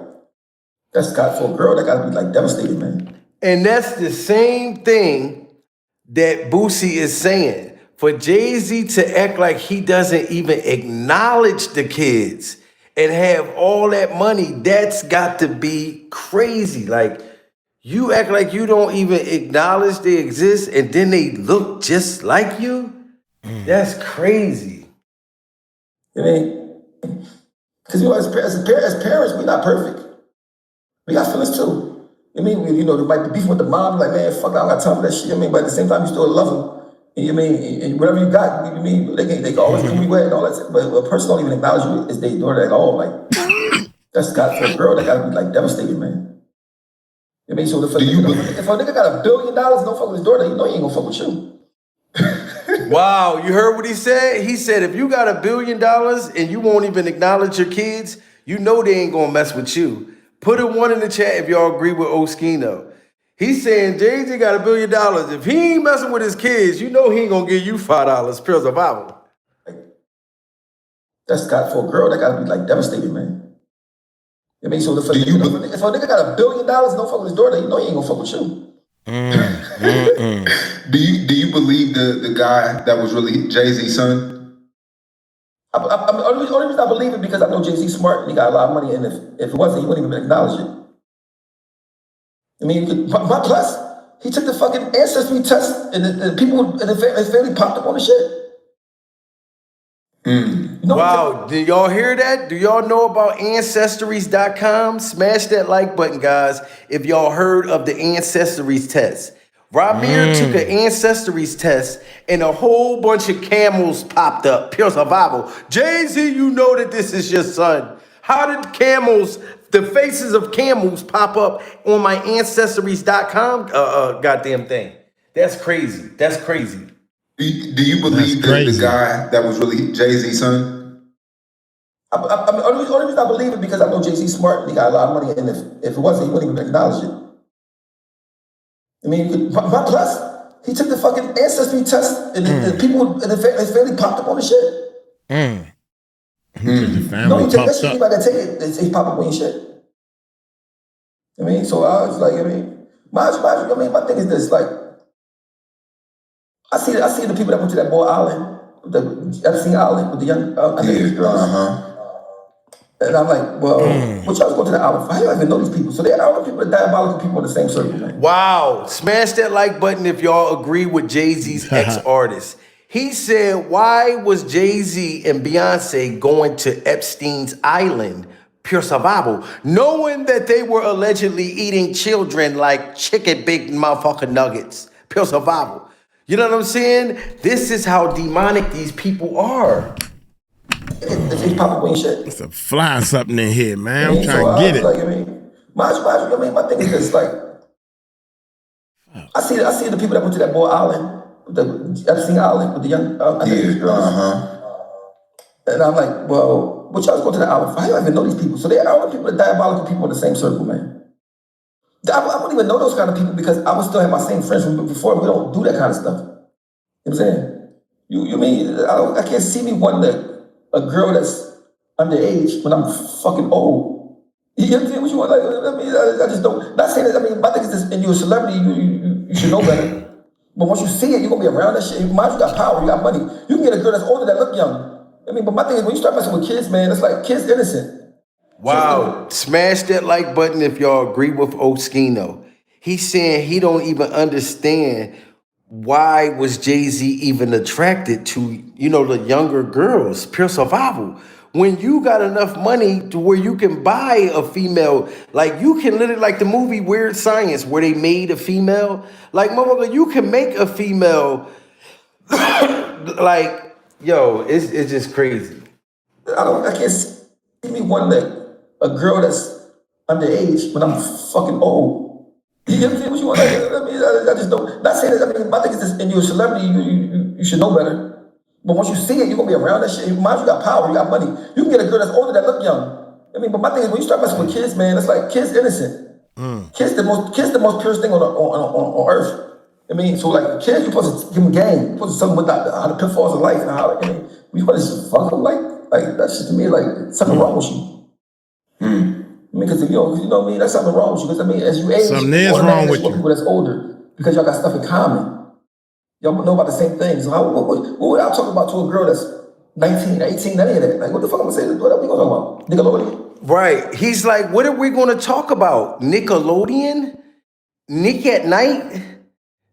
that's got for a girl, that got to be like devastating, man. And that's the same thing that Boosie is saying. For Jay-Z to act like he doesn't even acknowledge the kids and have all that money, that's got to be crazy. Like, you act like you don't even acknowledge they exist and then they look just like you? That's crazy. You know what I mean? Because, as parents, we're not perfect. We got feelings too. You know what I mean? There might be beef with the mom, like, man, fuck, I don't got time for that shit. But at the same time, you still love them. You know what I mean? And whatever you got, they can always come your way and all that. But a person don't even acknowledge you as their daughter at all. Like, that's got for a girl, that got to be like devastating, man. You know what I mean? So if a nigga got $1 billion and don't fuck with his daughter, he ain't gonna fuck with you. Wow, you heard what he said? He said if you got $1 billion and you won't even acknowledge your kids, you know they ain't gonna mess with you. Put a 1 in the chat if y'all agree with Oskino. He's saying Jay-Z got $1 billion. If he ain't messing with his kids, you know he ain't gonna give you $5, Pure Survival. That's got for a girl, that gotta be like devastating, man. I mean, so if a nigga got $1 billion and don't fuck with his daughter, you know he ain't gonna fuck with you. Do you believe the guy that was really Jay-Z's son? Only reason I believe it because I know Jay-Z's smart and he got a lot of money, and if it wasn't, he wouldn't even acknowledge it. I mean, plus, he took the fucking ancestry test, and the people in his family popped up on the shit. Wow, did y'all hear that? Do y'all know about Ancestries.com? Smash that like button, guys, if y'all heard of the Ancestries test. Ramir took an Ancestries test and a whole bunch of camels popped up. Pure Survival. Jay-Z, you know that this is your son. How did the faces of camels pop up on my Ancestries.com goddamn thing? That's crazy. That's crazy. Do you believe the guy that was really Jay-Z's son? Only reason I believe it because I know Jay-Z's smart and he got a lot of money, and if it wasn't, he wouldn't even acknowledge it. I mean, plus, he took the fucking ancestry test, and the people in his family popped up on the shit. Family take that popped shit, up. anybody that take it, he pop up on your shit. I mean, so I was like, my thing is this, like, I see the people that went to that boy island, the Epstein Island with the young underage girls. And I'm like, well, what y'all going to the island for? How do you even know these people? So they're all the people, the diabolical people in the same circle, man. Wow. Smash that like button if y'all agree with Jay-Z's ex-artist. He said, why was Jay-Z and Beyonce going to Epstein's Island, Pure Survival, knowing that they were allegedly eating children like chicken big motherfucking nuggets? Pure Survival. You know what I'm saying? This is how demonic these people are. It's a fly something in here, man. I'm trying to get it. Like, my thing is this, like, I see the people that went to that boy island, the Epstein Island with the young underage girls. And I'm like, well, what y'all going to the island for? How do you even know these people? So they're all the people, the diabolical people in the same circle, man. I wouldn't even know those kind of people because I would still have my same friends from before. We don't do that kind of stuff. You know what I'm saying? You mean I can't see me wanting a girl that's underage when I'm fucking old. You know what I'm saying? What you want? Like, I mean, I just don't. Not saying that. I mean, my thing is this: and you're a celebrity, you should know better. But once you see it, you're gonna be around that shit. Mind you got power, you got money. You can get a girl that's older that look young. I mean, but my thing is when you start messing with kids, man, it's like kids innocent. Wow. Smash that like button if y'all agree with Oskino. He's saying he don't even understand why was Jay-Z even attracted to, the younger girls, pure survival. When you got enough money to where you can buy a female, like you can literally, like the movie Weird Science where they made a female, like motherfucker, you can make a female like, yo, it's just crazy. I can't see me wanting a girl that's underage when I'm fucking old. You know what I'm saying? What you want? Like, I mean, I just don't. Not saying that. I mean, my thing is this: and you're a celebrity, you should know better. But once you see it, you're gonna be around that shit. Mind you got power, you got money. You can get a girl that's older that look young. I mean, but my thing is when you start messing with kids, man, it's like kids innocent. Kids the most purest thing on earth. I mean, so like kids, you're supposed to give them game. You're supposed to tell them what the pitfalls of life and how. I mean, you supposed to fuck them like that's just to me like something wrong with you. I mean, because you know what I mean. That's something wrong with you. Because I mean, as you age, Something is wrong with you. People that's older because y'all got stuff in common. Y'all know about the same things. So what would I talk about to a girl that's 19, 18, none of that? Like, what the fuck am I saying? What are we gonna talk about? Nickelodeon? Right. He's like, what are we going to talk about? Nickelodeon? Nick at Night?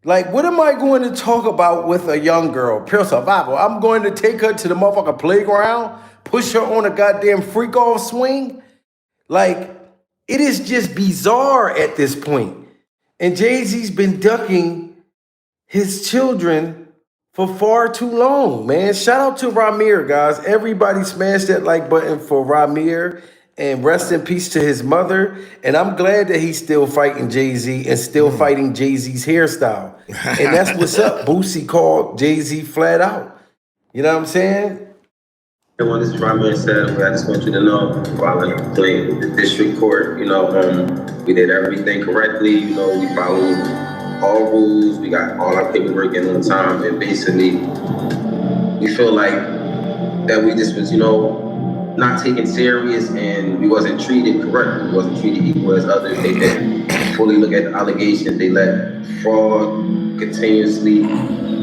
Like, what am I going to talk about with a young girl? Pure survival. I'm going to take her to the motherfucking playground, push her on a goddamn freak off swing. Like, it is just bizarre at this point. And Jay-Z's been ducking his children for far too long, man. Shout out to Ramir, guys. Everybody smash that like button for Ramir and rest in peace to his mother. And I'm glad that he's still fighting Jay-Z and still fighting Jay-Z's hairstyle. And that's what's up. Boosie called Jay-Z flat out. You know what I'm saying? What this Ramir said, I just want you to know, while I'm doing the district court, we did everything correctly. We followed all rules, we got all our paperwork in on time, and basically we feel like that we just was, not taken serious and we wasn't treated correctly. We wasn't treated equal as others. They didn't fully look at the allegations. They let fraud continuously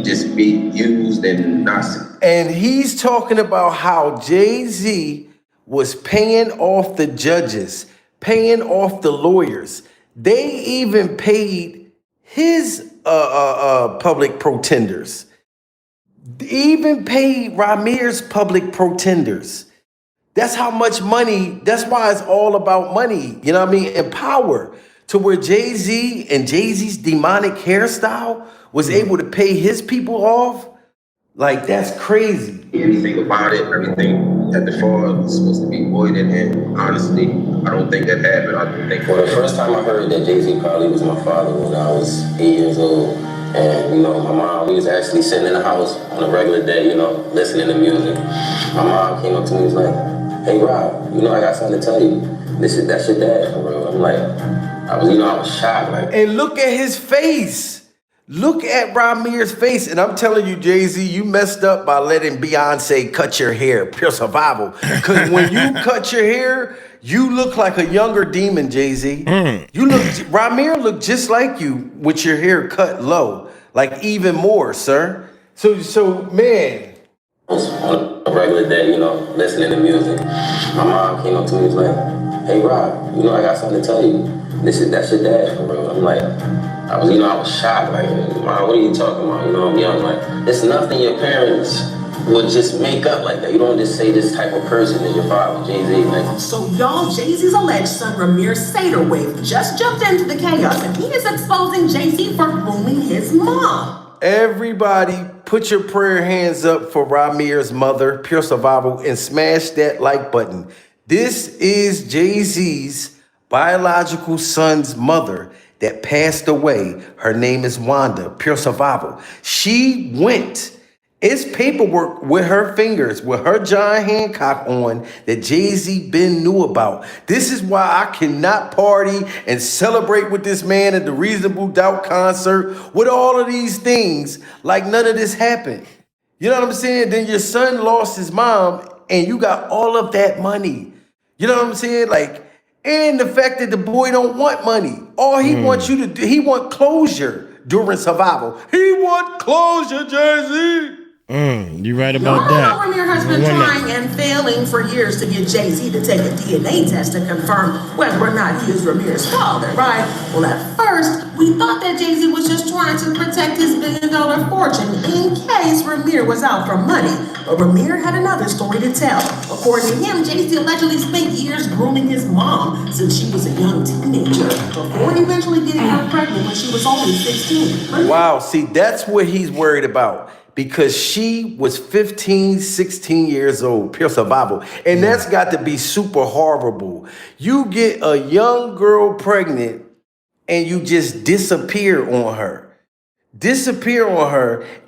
just be used and not. And he's talking about how Jay-Z was paying off the judges, paying off the lawyers. They even paid his public pretenders, even paid Ramir's public pretenders. That's how much money, that's why it's all about money, you know what I mean, and power, to where Jay-Z and Jay-Z's demonic hairstyle was able to pay his people off. Like, that's crazy. Anything about it, everything at the fraud was supposed to be voided, and honestly, I don't think that happened. I don't think. Well, the first time I heard that Jay-Z probably was my father when I was 8 years old, and my mom, we was actually sitting in the house on a regular day, listening to music. My mom came up to me and was like, "Hey Rob, I got something to tell you. That's your dad for real." I'm like, I was shocked. Like, and look at his face. Look at Ramir's face, and I'm telling you, Jay-Z, you messed up by letting Beyonce cut your hair. Pure survival. Because when you cut your hair, you look like a younger demon, Jay-Z. Ramir looked just like you with your hair cut low, like even more, sir. So man. On a regular day, listening to music. My mom came up to me and was like, "Hey Rob, I got something to tell you. That's your dad for real." I'm like, I was shocked. Like, Mom, what are you talking about? I'm young. Like, it's nothing your parents would just make up like that. You don't just say this type of person is your father, Jay-Z. Like, so y'all, Jay-Z's alleged son Ramir Saterwave just jumped into the chaos, and he is exposing Jay-Z for grooming his mom. Everybody, put your prayer hands up for Ramir's mother, Pure Survival, and smash that like button. This is Jay-Z's biological son's mother that passed away. Her name is Wanda, Pure Survival. She went It's paperwork with her fingers, with her John Hancock on that Jay-Z been knew about. This is why I cannot party and celebrate with this man at the Reasonable Doubt concert with all of these things like none of this happened. You know what I'm saying? Then your son lost his mom and you got all of that money. You know what I'm saying? Like, and the fact that the boy don't want money. All he wants you to do, he want closure during survival. He want closure, Jay-Z. You right about that. Ramir has been trying and failing for years to get Jay-Z to take a DNA test to confirm whether or not he is Ramir's father, right? Well, at first, we thought that Jay-Z was just trying to protect his billion-dollar fortune in case Ramir was out for money. But Ramir had another story to tell. According to him, Jay-Z allegedly spent years grooming his mom since she was a young teenager, before eventually getting her pregnant when she was only 16. Wow, see, that's what he's worried about. Because she was 15, 16 years old, pure survival. And that's got to be super horrible. You get a young girl pregnant and you just disappear on her.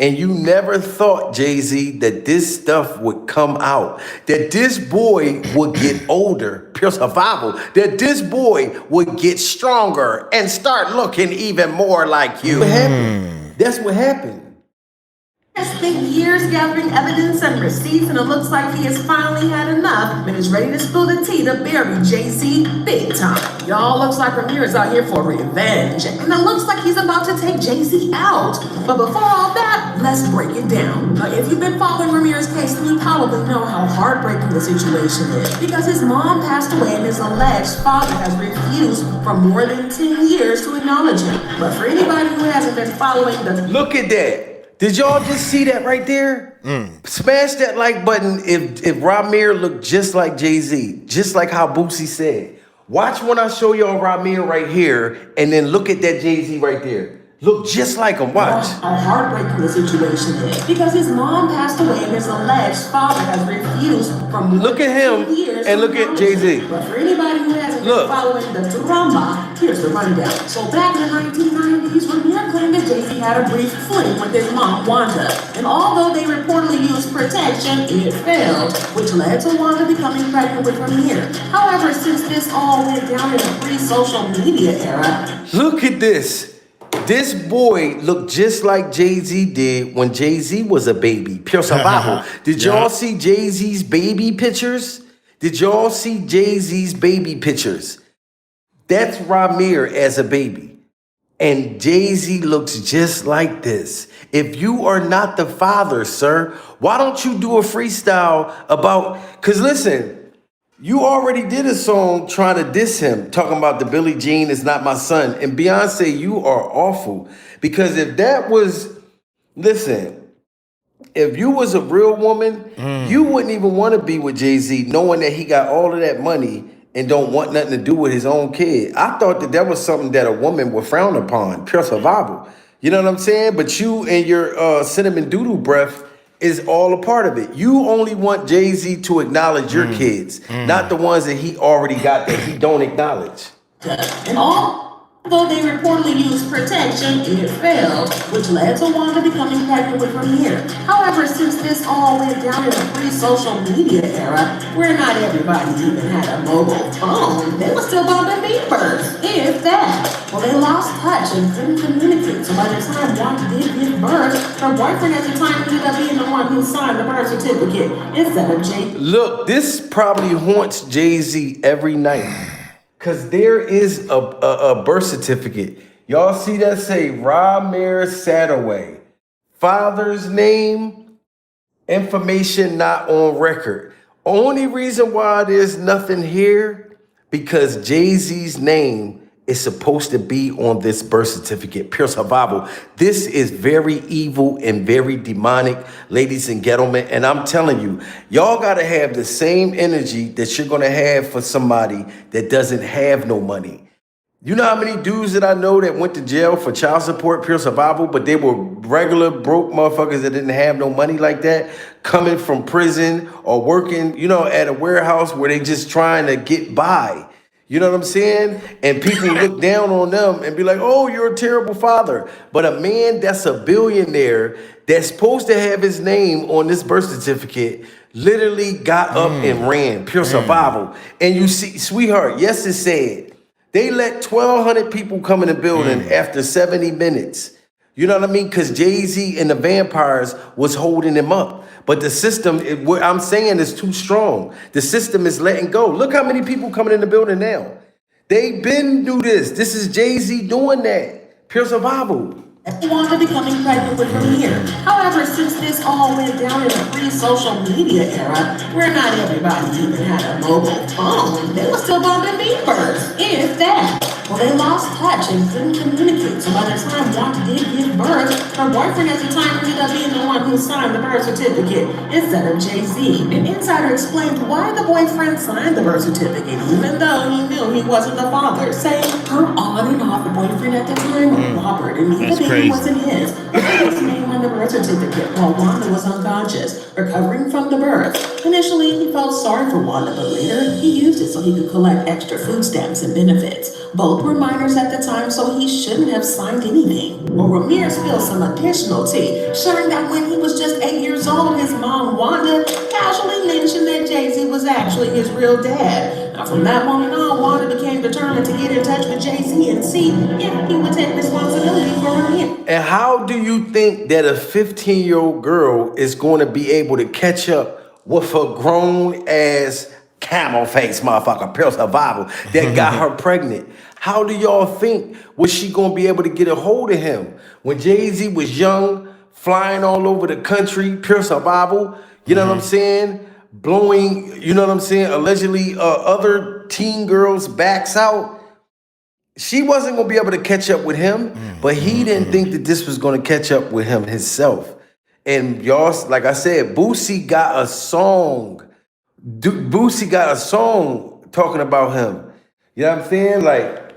And you never thought, Jay-Z, that this stuff would come out. That this boy would get older, pure survival. That this boy would get stronger and start looking even more like you. What happened? That's what happened. Has spent years gathering evidence and receipts, and it looks like he has finally had enough and is ready to spill the tea to bury Jay-Z big time. Y'all, looks like Ramir is out here for revenge, and it looks like he's about to take Jay-Z out. But before all that, let's break it down. Now, if you've been following Ramir's case, then you probably know how heartbreaking the situation is, because his mom passed away and his alleged father has refused for more than 10 years to acknowledge him. But for anybody who hasn't been following the... Look at that. Did y'all just see that right there? Smash that like button if Ramir looked just like Jay-Z, just like how Boosie said. Watch when I show y'all Ramir right here, and then look at that Jay-Z right there. Look just like him, watch. How heartbreaking the situation is, because his mom passed away and his alleged father has refused from... Look at him and look at Jay-Z. But for anybody who hasn't been following the drama, here's the rundown. So back in the 1990s, Ramir claimed that Jay-Z had a brief fling with his mom, Wanda. And although they reportedly used protection, it failed, which led to Wanda becoming pregnant with Ramir. However, since this all went down in the pre-social media era... Look at this. This boy looked just like Jay-Z did when Jay-Z was a baby. Pure survival. Did y'all see Jay-Z's baby pictures? That's Ramir as a baby. And Jay-Z looks just like this. If you are not the father, sir, why don't you do a freestyle about... Because listen... You already did a song trying to diss him, talking about the Billie Jean is not my son. And Beyonce, you are awful. Because if that was, listen, if you was a real woman, you wouldn't even want to be with Jay-Z knowing that he got all of that money and don't want nothing to do with his own kid. I thought that was something that a woman would frown upon, pure survival. You know what I'm saying? But you and your cinnamon doodle breath is all a part of it. You only want Jay-Z to acknowledge your kids, not the ones that he already got that he don't acknowledge. And although they reportedly used protection, it failed, which led to Wanda becoming pregnant with Ramir. However, since this all went down in the pre-social media era, where not everybody even had a mobile phone, they were still bumping beepers, if that. Well, they lost touch and couldn't communicate, so by the time Wanda did give birth, her boyfriend at the time ended up being the one who signed the birth certificate instead of Jay. Look, this probably haunts Jay-Z every night. Because there is a birth certificate. Y'all see that say Ramir Satterway. Father's name, information not on record. Only reason why there's nothing here, because Jay-Z's name is supposed to be on this birth certificate, pure survival. This is very evil and very demonic, ladies and gentlemen. And I'm telling you, y'all got to have the same energy that you're going to have for somebody that doesn't have no money. You know how many dudes that I know that went to jail for child support, pure survival, but they were regular broke motherfuckers that didn't have no money like that, coming from prison or working, at a warehouse where they just trying to get by. You know what I'm saying? And people look down on them and be like, oh, you're a terrible father. But a man that's a billionaire that's supposed to have his name on this birth certificate literally got up and ran, pure survival. And you see, sweetheart, yes, it's sad. They let 1,200 people come in the building after 70 minutes. You know what I mean? Because Jay-Z and the Vampires was holding him up. But the system, what I'm saying, is too strong. The system is letting go. Look how many people coming in the building now. They been do this. This is Jay-Z doing that. Pure survival. Wanda becoming pregnant with Ramir. However, since this all went down in the pre-social media era, where not everybody even had a mobile phone, they were still bumping beepers, if that. Well, they lost touch and couldn't communicate, so by the time Wanda did give birth, her boyfriend at the time ended up being the one who signed the birth certificate instead of Jay-Z. An insider explained why the boyfriend signed the birth certificate, even though he knew he wasn't the father, saying her on and off boyfriend at the time, Robert, and even the baby wasn't his. He put his name on the birth certificate while Wanda was unconscious, recovering from the birth. Initially, he felt sorry for Wanda, but later, he used it so he could collect extra food stamps and benefits. Both were minors at the time, so he shouldn't have signed anything. Well, Ramirez spilled some additional tea, sharing that when he was just 8 years old, his mom, Wanda, casually mentioned that Jay-Z was actually his real dad. Now, from that moment on, Wanda became determined to get in touch with Jay-Z and see if he would take responsibility for Ramirez. And how do you think that a 15-year-old girl is going to be able to catch up with a grown-ass camel face motherfucker, pure survival, that got her pregnant? How do y'all think was she gonna be able to get a hold of him when Jay-Z was young, flying all over the country, pure survival? You know what I'm saying? Blowing, you know what I'm saying? Allegedly, other teen girls' backs out. She wasn't gonna be able to catch up with him, but he didn't think that this was gonna catch up with him himself. And y'all, like I said, Boosie got a song. Boosie got a song talking about him. You know what I'm saying? Like,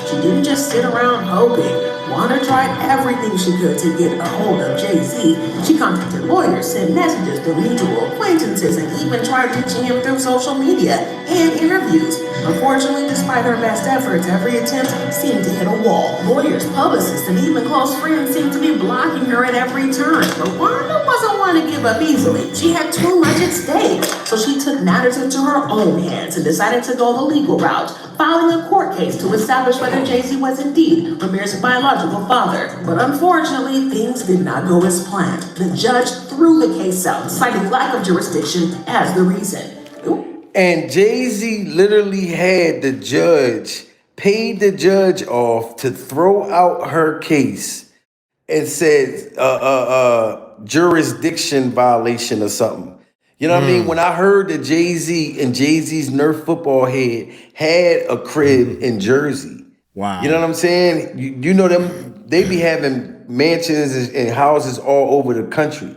she didn't just sit around hoping. Wanda tried everything she could to get a hold of Jay-Z. She contacted lawyers, sent messages to mutual acquaintances, and even tried reaching him through social media and interviews. Unfortunately, despite her best efforts, every attempt seemed to hit a wall. Lawyers, publicists, and even close friends seemed to be blocking her at every turn. But Wanda wasn't one to give up easily. She had too much at stake. So she took matters into her own hands and decided to go the legal route, filing a court case to establish whether Jay-Z was indeed Ramirez's biological father. But unfortunately, things did not go as planned. The judge threw the case out, citing lack of jurisdiction as the reason. And Jay-Z literally had the judge, paid the judge off to throw out her case and said jurisdiction violation or something. You know what I mean? When I heard that Jay-Z and Jay-Z's Nerf football head had a crib in Jersey. Wow. You know what I'm saying? You know them, they be having mansions and houses all over the country.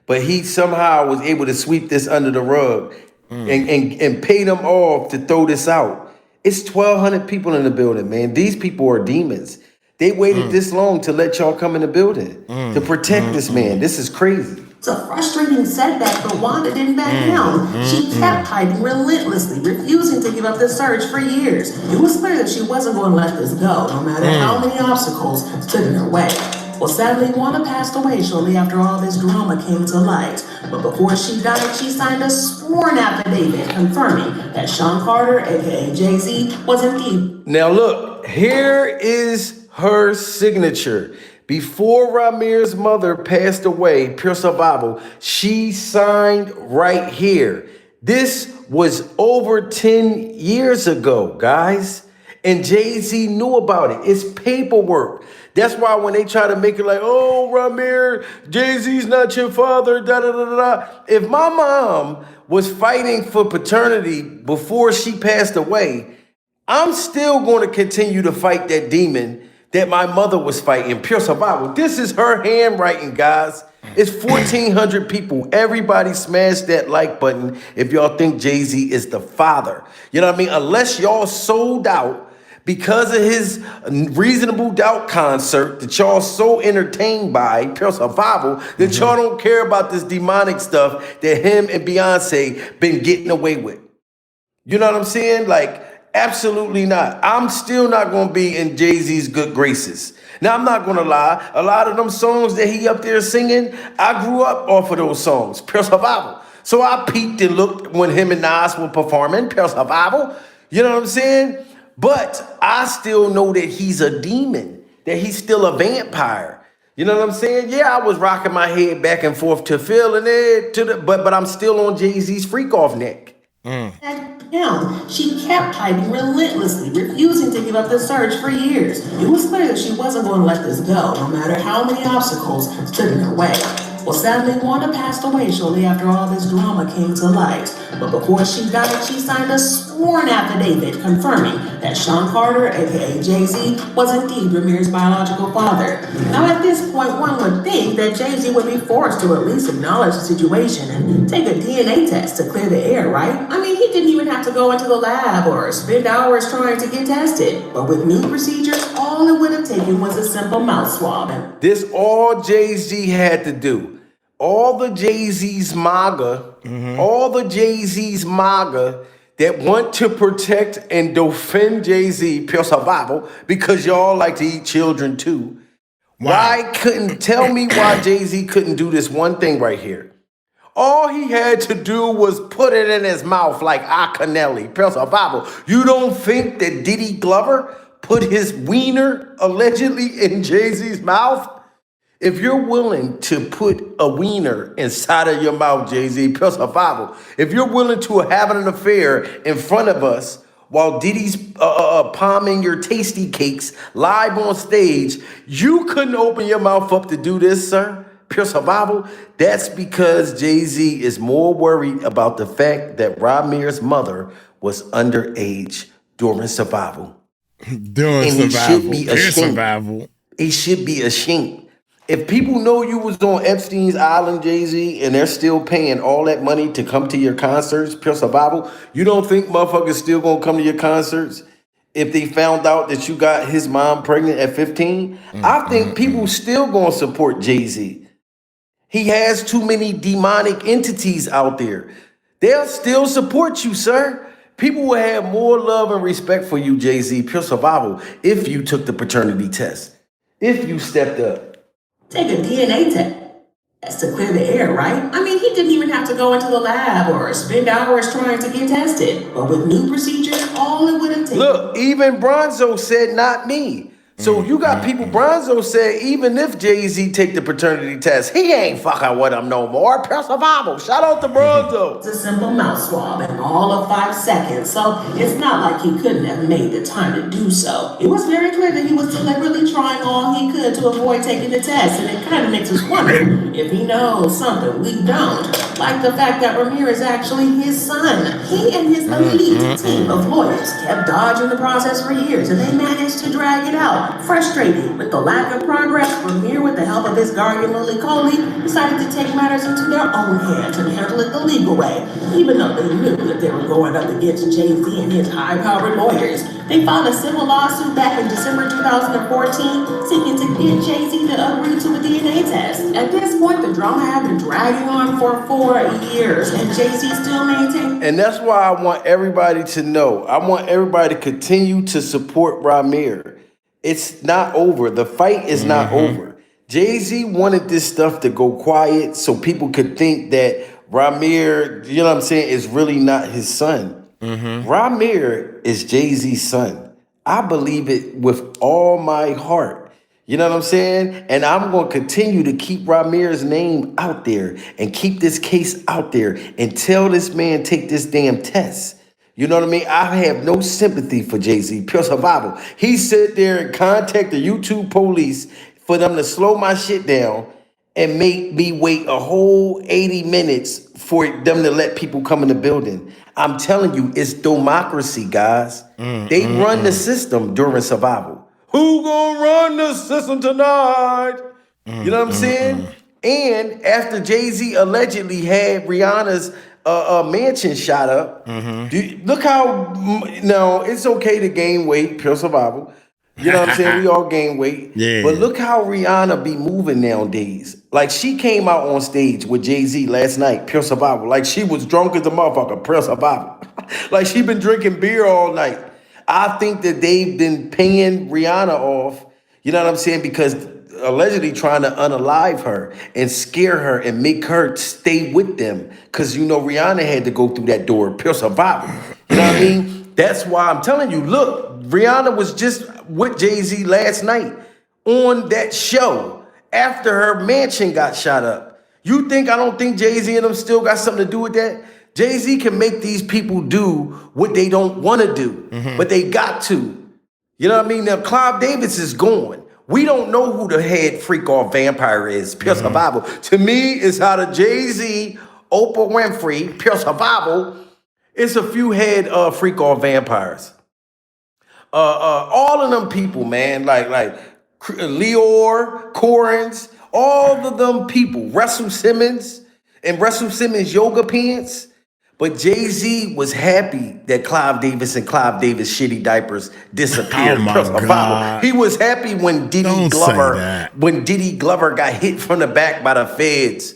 But he somehow was able to sweep this under the rug and pay them off to throw this out. It's 1,200 people in the building, man. These people are demons. They waited this long to let y'all come in the building to protect this man. This is crazy. It's a frustrating setback, but Wanda didn't back down. She kept fighting relentlessly, refusing to give up the search for years. It was clear that she wasn't going to let this go, no matter how many obstacles stood in her way. Well, sadly, Wanda passed away shortly after all this drama came to light. But before she died, she signed a sworn affidavit confirming that Sean Carter, aka Jay-Z, was indeed. Now look, here is her signature. Before Ramirez's mother passed away, pure survival, she signed right here. This was over 10 years ago, guys. And Jay-Z knew about it. It's paperwork. That's why when they try to make it like, oh, Ramirez, Jay-Z's not your father, da-da-da-da-da. If my mom was fighting for paternity before she passed away, I'm still going to continue to fight that demon that my mother was fighting, pure survival. This is her handwriting, guys. It's 1,400 people. Everybody smash that like button if y'all think Jay-Z is the father. You know what I mean? Unless y'all sold out because of his Reasonable Doubt concert that y'all so entertained by, pure survival, that y'all don't care about this demonic stuff that him and Beyonce been getting away with. You know what I'm saying? Like, Absolutely not. I'm still not gonna be in Jay-Z's good graces. Now I'm not gonna lie, a lot of them songs that he up there singing, I grew up off of those songs, Pure Survival. So I peeked and looked when him and Nas were performing Pure Survival. You know what I'm saying? But I still know that he's a demon, that he's still a vampire. You know what I'm saying? Yeah, I was rocking my head back and forth to feeling it, but I'm still on Jay-Z's freak off neck. Down. She kept hiding relentlessly, refusing to give up the search for years. It was clear that she wasn't going to let this go, no matter how many obstacles stood in her way. Well, sadly, Wanda passed away shortly after all this drama came to light. But before she died, she signed a sworn affidavit confirming that Sean Carter, aka Jay-Z, was indeed Ramir's biological father. Now, at this point, one would think that Jay-Z would be forced to at least acknowledge the situation and take a DNA test to clear the air, right? I mean, he didn't even have to go into the lab or spend hours trying to get tested. But with new procedures, all it would have taken was a simple mouth swab. This all Jay-Z had to do. All the Jay-Z's MAGA, all the Jay-Z's MAGA that want to protect and defend Jay-Z, Pure Survival, because y'all like to eat children too. Why couldn't tell me why Jay-Z couldn't do this one thing right here? All he had to do was put it in his mouth like Akinelli, Pure Survival. You don't think that Diddy Glover put his wiener allegedly in Jay-Z's mouth? If you're willing to put a wiener inside of your mouth, Jay-Z, Pure Survival, if you're willing to have an affair in front of us while Diddy's palming your tasty cakes live on stage, you couldn't open your mouth up to do this, sir? Pure Survival? That's because Jay-Z is more worried about the fact that Ramir's mother was underage during Survival. During And Survival. He should be ashamed. Survival. He should be ashamed. If people know you was on Epstein's Island, Jay-Z, and they're still paying all that money to come to your concerts, Pure Survival, you don't think motherfuckers still gonna come to your concerts if they found out that you got his mom pregnant at 15? I think people still gonna support Jay-Z. He has too many demonic entities out there. They'll still support you, sir. People will have more love and respect for you, Jay-Z, Pure Survival, if you took the paternity test, if you stepped up. Take a DNA test to clear the air, right? I mean, he didn't even have to go into the lab or spend hours trying to get tested. But with new procedures, all it would have taken... Look, even Bronzo said not me. So you got people, Bronzo said, even if Jay-Z take the paternity test, he ain't fucking with him no more. Pure Survival. Shout out to Bronzo. It's a simple mouth swab in all of 5 seconds, so it's not like he couldn't have made the time to do so. It was very clear that he was deliberately trying all he could to avoid taking the test, and it kind of makes us wonder if he knows something we don't, like the fact that Ramir is actually his son. He and his elite team of lawyers kept dodging the process for years, and they managed to drag it out. Frustrated with the lack of progress, Ramir, with the help of his guardian Lily Coley, decided to take matters into their own hands and handle it the legal way. Even though they knew that they were going up against Jay-Z and his high-powered lawyers, they filed a civil lawsuit back in December 2014, seeking to get Jay-Z to agree to a DNA test. At this point, the drama had been dragging on for 4 years, and Jay-Z still maintained. And that's why I want everybody to know. I want everybody to continue to support Ramir. It's not over. The fight is not over. Jay-Z wanted this stuff to go quiet so people could think that Ramir, you know what I'm saying, is really not his son. Ramir is Jay-Z's son. I believe it with all my heart. You know what I'm saying? And I'm going to continue to keep Ramir's name out there and keep this case out there until this man take this damn test. You know what I mean? I have no sympathy for Jay-Z, Pure Survival. He sit there and contact the YouTube police for them to slow my shit down and make me wait a whole 80 minutes for them to let people come in the building. I'm telling you, it's democracy, guys. They run the system during Survival. Who gonna run the system tonight? You know what I'm saying? And after Jay-Z allegedly had Rihanna's mansion shot up, look how, now it's okay to gain weight, Pure Survival. You know what I'm saying? We all gain weight. Yeah. But look how Rihanna be moving nowadays. Like, she came out on stage with Jay-Z last night, Pure Survival. Like, she was drunk as a motherfucker, Pure Survival. Like, she been drinking beer all night. I think that they've been paying Rihanna off, you know what I'm saying? Because allegedly trying to unalive her and scare her and make her stay with them. Because, you know, Rihanna had to go through that door, pure survival. You know what I mean? That's why I'm telling you, look, Rihanna was just with Jay-Z last night on that show after her mansion got shot up. You think I don't think Jay-Z and them still got something to do with that? Jay-Z can make these people do what they don't want to do, but they got to. You know what I mean? Now, Clive Davis is gone. We don't know who the head freak off vampire is, pure survival. To me, it's out of Jay-Z, Oprah Winfrey, pure survival. It's a few head freak off vampires. All of them people, man, like Leor, Corins, all of them people, Russell Simmons and Russell Simmons yoga pants. But Jay-Z was happy that Clive Davis and Clive Davis shitty diapers disappeared. Oh my God. He was happy when Diddy Glover got hit from the back by the feds.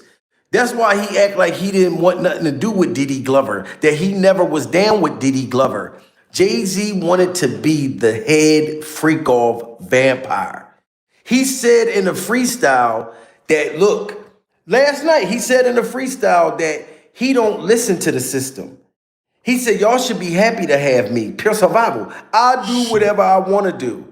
That's why he act like he didn't want nothing to do with Diddy Glover, that he never was down with Diddy Glover. Jay-Z wanted to be the head freak off vampire. He said in the freestyle that, look, last night he said in the freestyle that he don't listen to the system. He said, y'all should be happy to have me. Pure survival. I do whatever I want to do.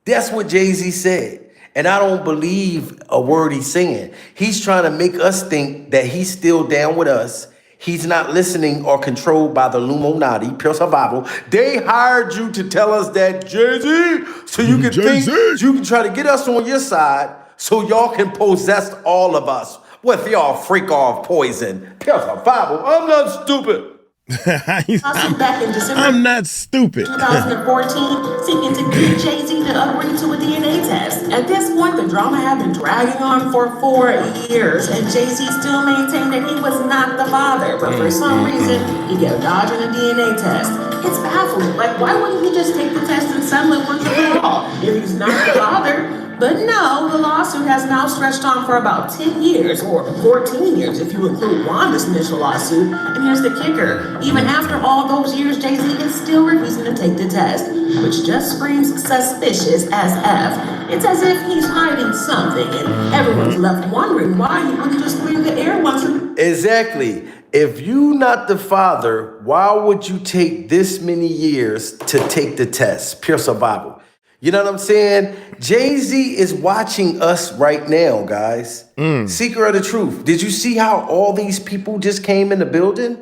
That's what Jay-Z said. And I don't believe a word he's saying. He's trying to make us think that he's still down with us. He's not listening or controlled by the Illuminati, pure survival. They hired you to tell us that, Jay-Z, so you can think you can try to get us on your side so y'all can possess all of us with y'all freak off poison. Pure survival. I'm not stupid. Back in December I'm not stupid. 2014, seeking to get Jay-Z to agree to a DNA test. At this point, the drama had been dragging on for 4 years, and Jay-Z still maintained that he was not the father. But for some reason, he kept dodging a DNA test. It's baffling. Like, why wouldn't he just take the test and settle it once and for all if he's not the father? But no, the lawsuit has now stretched on for about 10 years, or 14 years if you include Wanda's initial lawsuit. And here's the kicker. Even after all those years, Jay-Z is still refusing to take the test, which just screams suspicious as F. It's as if he's hiding something, and everyone's left wondering why he wouldn't just clear the air once and... Exactly. If you not the father, why would you take this many years to take the test? Pure survival. You know what I'm saying? Jay-Z is watching us right now, guys. Seeker of the truth. Did you see how all these people just came in the building?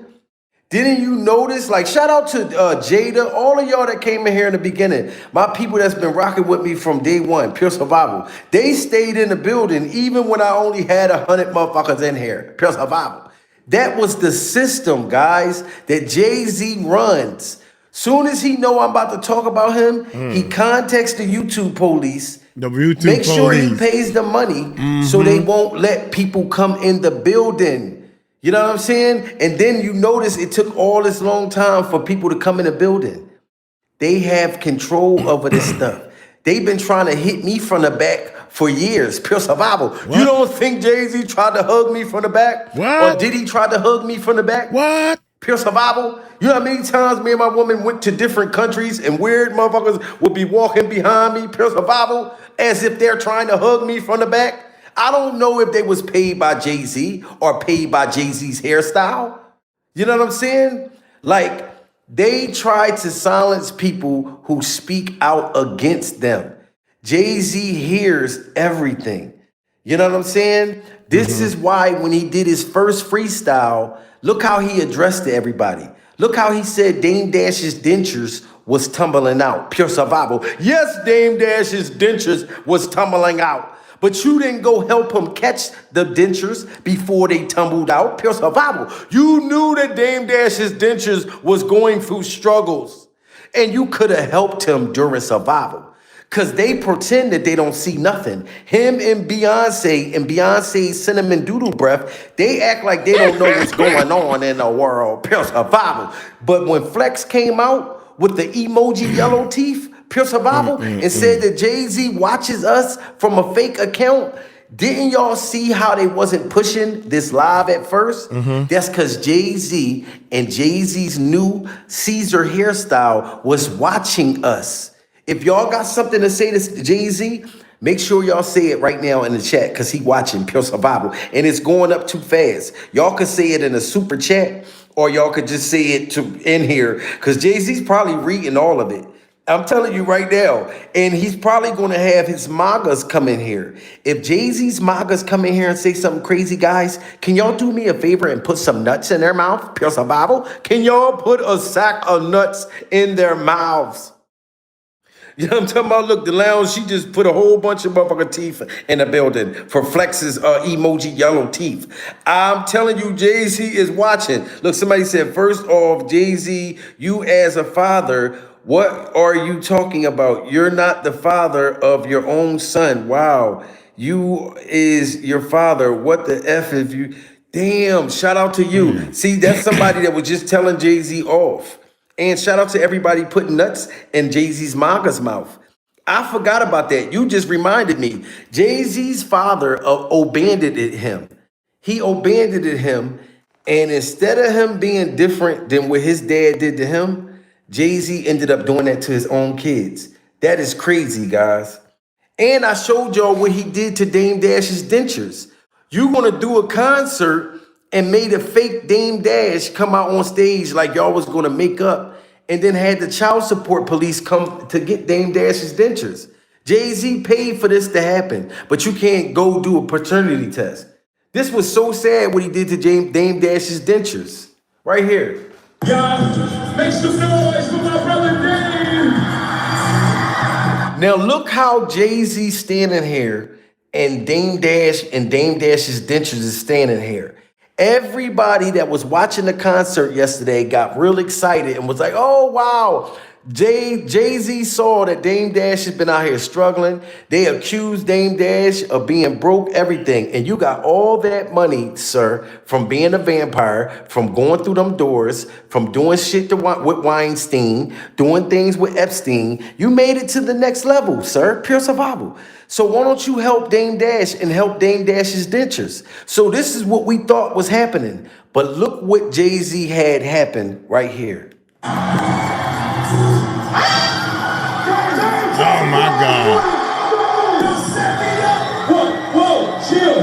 Didn't you notice? Like, shout out to Jada, all of y'all that came in here in the beginning. My people that's been rocking with me from day one, pure survival. They stayed in the building even when I only had 100 motherfuckers in here. Pure survival. That was the system, guys, that Jay-Z runs. Soon as he know I'm about to talk about him, he contacts the YouTube police. Make sure he pays the money so they won't let people come in the building. You know what I'm saying? And then you notice it took all this long time for people to come in the building. They have control over this stuff. They've been trying to hit me from the back for years. Pure survival. What? You don't think Jay-Z tried to hug me from the back? What? Or did he try to hug me from the back? What? Pure survival. You know how many times me and my woman went to different countries and weird motherfuckers would be walking behind me, pure survival, as if they're trying to hug me from the back? I don't know if they was paid by Jay-Z or paid by Jay-Z's hairstyle. You know what I'm saying? Like, they try to silence people who speak out against them. Jay-Z hears everything. You know what I'm saying? This is why when he did his first freestyle, look how he addressed everybody. Look how he said Dame Dash's dentures was tumbling out. Pure survival. Yes, Dame Dash's dentures was tumbling out. But you didn't go help him catch the dentures before they tumbled out. Pure survival. You knew that Dame Dash's dentures was going through struggles. And you could have helped him during survival. Because they pretend that they don't see nothing. Him and Beyonce's cinnamon doodle breath, they act like they don't know what's going on in the world. Pure survival. But when Flex came out with the emoji yellow teeth, pure survival, and said that Jay-Z watches us from a fake account, Didn't y'all see how they wasn't pushing this live at first? That's because Jay-Z and Jay-Z's new Caesar hairstyle was watching us. If y'all got something to say to Jay-Z, make sure y'all say it right now in the chat because he watching Pure Survival. And it's going up too fast. Y'all could say it in a super chat or y'all could just say it in here because Jay-Z's probably reading all of it. I'm telling you right now. And he's probably going to have his MAGAs come in here. If Jay-Z's MAGAs come in here and say something crazy, guys, can y'all do me a favor and put some nuts in their mouth? Pure Survival. Can y'all put a sack of nuts in their mouths? You know what I'm talking about? Look, the lounge, she just put a whole bunch of motherfucking teeth in the building for Flex's emoji yellow teeth. I'm telling you, Jay-Z is watching. Look, somebody said, first off, Jay-Z, you as a father, what are you talking about? You're not the father of your own son. Wow. You is your father. What the F if you... Damn, shout out to you. See, that's somebody that was just telling Jay-Z off. And shout out to everybody putting nuts in Jay-Z's MAGA's mouth. I forgot about that. You just reminded me. Jay-Z's father abandoned him. He abandoned him. And instead of him being different than what his dad did to him, Jay-Z ended up doing that to his own kids. That is crazy, guys. And I showed y'all what he did to Dame Dash's dentures. You gonna do a concert and made a fake Dame Dash come out on stage like y'all was gonna make up and then had the child support police come to get Dame Dash's dentures. Jay-Z paid for this to happen, but you can't go do a paternity test. This was so sad what he did to Dame Dash's dentures. Right here. Y'all, make some noise for my brother Dame. Now look how Jay-Z standing here and Dame Dash's dentures is standing here. Everybody that was watching the concert yesterday got real excited and was like, oh, wow. Jay-Z saw that Dame Dash has been out here struggling. They accused Dame Dash of being broke, everything. And you got all that money, sir, from being a vampire, from going through them doors, from doing shit with Weinstein, doing things with Epstein. You made it to the next level, sir. Pure survival. So why don't you help Dame Dash and help Dame Dash's dentures? So this is what we thought was happening. But look what Jay-Z had happen right here. Oh my God. Whoa, chill.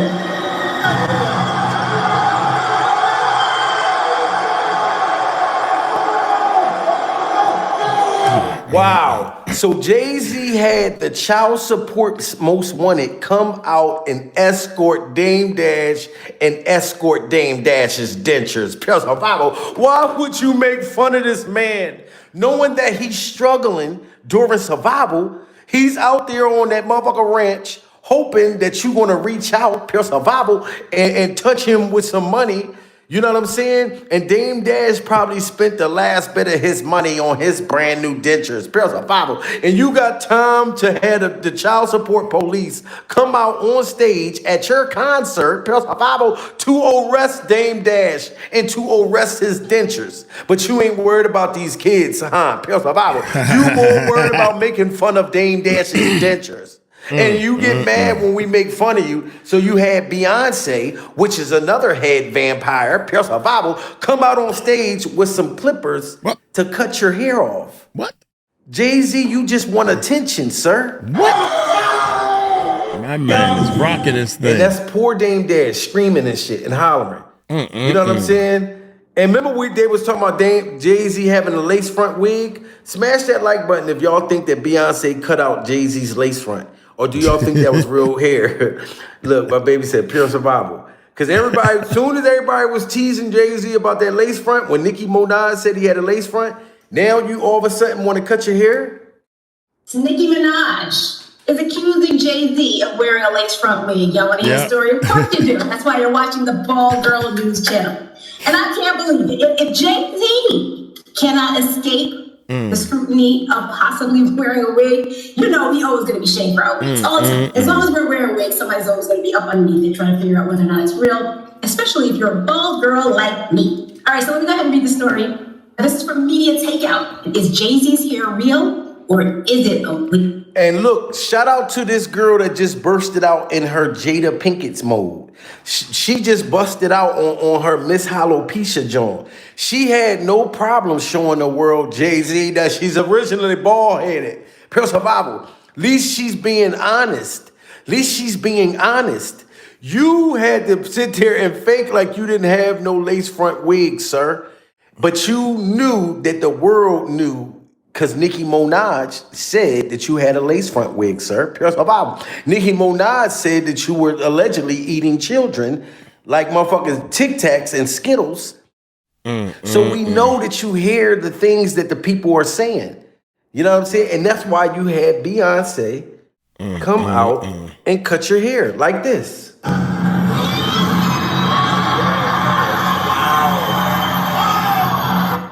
Wow. So Jay-Z had the child support most wanted come out and escort Dame Dash and escort Dame Dash's dentures. Pure survival. Why would you make fun of this man? Knowing that he's struggling during survival, he's out there on that motherfucker ranch hoping that you're going to reach out, Pure survival, and touch him with some money. You know what I'm saying? And Dame Dash probably spent the last bit of his money on his brand new dentures, Pure survival. And you got time to have the child support police come out on stage at your concert, Pure survival, to arrest Dame Dash and to arrest his dentures. But you ain't worried about these kids, huh? Pure survival. You more worried about making fun of Dame Dash's dentures. And you get mad when we make fun of you. So you had Beyonce, which is another head vampire, Pure survival, come out on stage with some clippers to cut your hair off. What? Jay-Z, you just want attention, sir. What? My man is rocking this thing. And that's poor Dame Dash screaming and shit and hollering. You know what I'm saying? And remember they was talking about Jay-Z having a lace front wig? Smash that like button if y'all think that Beyonce cut out Jay-Z's lace front. Or do y'all think that was real hair? Look, my baby said pure survival. Because as soon as everybody was teasing Jay-Z about that lace front, when Nicki Minaj said he had a lace front, now you all of a sudden want to cut your hair? So Nicki Minaj is accusing Jay-Z of wearing a lace front wig. Y'all want to hear the story? Of course you do. That's why you're watching the Bald Girl News channel. And I can't believe it. If Jay-Z cannot escape the scrutiny of possibly wearing a wig, you know we always going to be shamed for our wigs. As long as we're wearing wigs, somebody's always going to be up underneath it trying to figure out whether or not it's real, especially if you're a bald girl like me. All right, so let me go ahead and read the story. This is from Media Takeout. Is Jay-Z's hair real or is it a wig? And look, shout out to this girl that just bursted out in her Jada Pinkett's mode. She just busted out on her Miss Alopecia joint. She had no problem showing the world, Jay-Z, that she's originally bald-headed. Pure survival. At least she's being honest. You had to sit there and fake like you didn't have no lace front wig, sir. But you knew that the world knew because Nicki Minaj said that you had a lace front wig, sir. Pure survival. Nicki Minaj said that you were allegedly eating children like motherfucking Tic Tacs and Skittles. So we know that you hear the things that the people are saying. You know what I'm saying? And that's why you had Beyonce come out and cut your hair like this.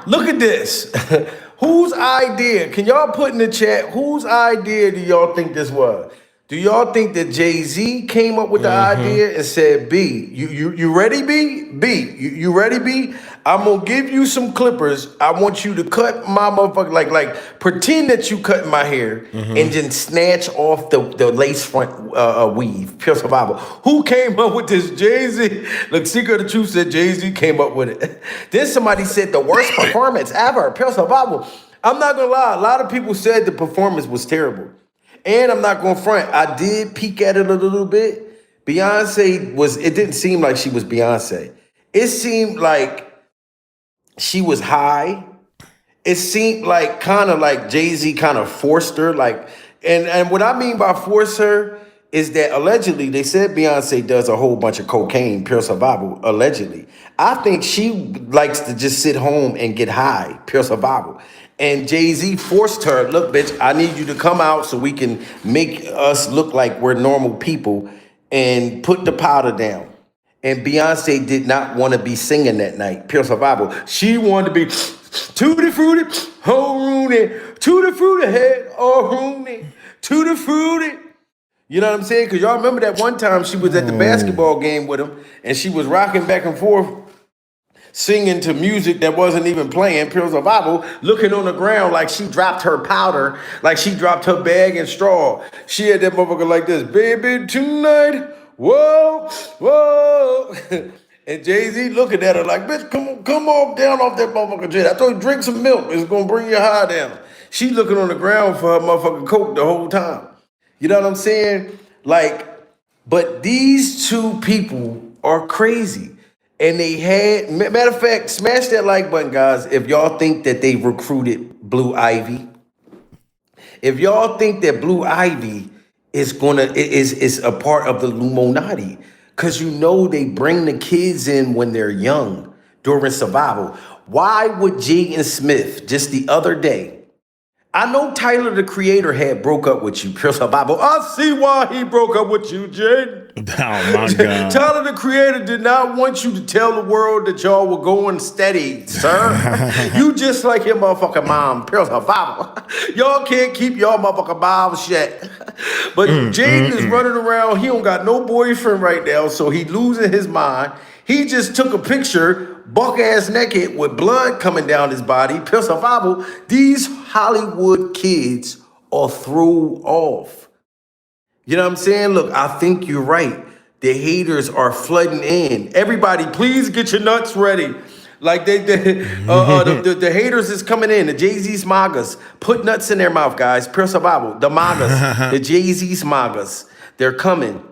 Look at this. Whose idea? Can y'all put in the chat, whose idea do y'all think this was? Do y'all think that Jay-Z came up with the idea and said, B, you ready, B? B, you ready, B? I'm gonna give you some clippers. I want you to cut my motherfucker, like pretend that you cut my hair and then snatch off the lace front weave. Pure survival. Who came up with this? Jay-Z. Look, Secret of the Truth said Jay-Z came up with it. Then somebody said the worst performance ever. Pure survival. I'm not gonna lie, a lot of people said the performance was terrible. And I'm not going to front. I did peek at it a little bit. Beyonce it didn't seem like she was Beyonce. It seemed like she was high. It seemed like kind of like Jay-Z kind of forced her. And what I mean by force her is that allegedly they said Beyonce does a whole bunch of cocaine, pure survival, allegedly. I think she likes to just sit home and get high, pure survival. And Jay-Z forced her, look, bitch, I need you to come out so we can make us look like we're normal people and put the powder down. And Beyonce did not want to be singing that night, pure survival. She wanted to be tutti frutti, oh Rooney, tutti frutti head, oh Rooney, tutti frutti. You know what I'm saying? Because y'all remember that one time she was at the basketball game with him and she was rocking back and forth, singing to music that wasn't even playing, pure survival, looking on the ground like she dropped her powder, like she dropped her bag and straw. She had that motherfucker like this, baby, tonight, whoa, whoa. And Jay-Z looking at her like, bitch, come on down off that motherfucker jet. I told you, drink some milk. It's going to bring your high down. She looking on the ground for her motherfucking coke the whole time. You know what I'm saying? But these two people are crazy. And they had, matter of fact, smash that like button, guys, if y'all think that they recruited Blue Ivy. If y'all think that Blue Ivy is a part of the Illuminati, because you know they bring the kids in when they're young during survival. Why would Jaden Smith just the other day? I know Tyler, the Creator, had broke up with you, pure survival. I see why he broke up with you, Jaden. Oh, my God. Tyler, the Creator, did not want you to tell the world that y'all were going steady, sir. You just like your motherfucking mom, pure survival. Y'all can't keep y'all motherfucking mouths shut. But Jaden is running around. He don't got no boyfriend right now, so he losing his mind. He just took a picture, buck-ass naked, with blood coming down his body, pure survival. These Hollywood kids are thrown off. You know what I'm saying? Look, I think you're right. The haters are flooding in. Everybody, please get your nuts ready. Like the haters is coming in. The Jay-Z's MAGAs. Put nuts in their mouth, guys. Pure survival. The MAGAs. The Jay-Z's MAGAs. They're coming.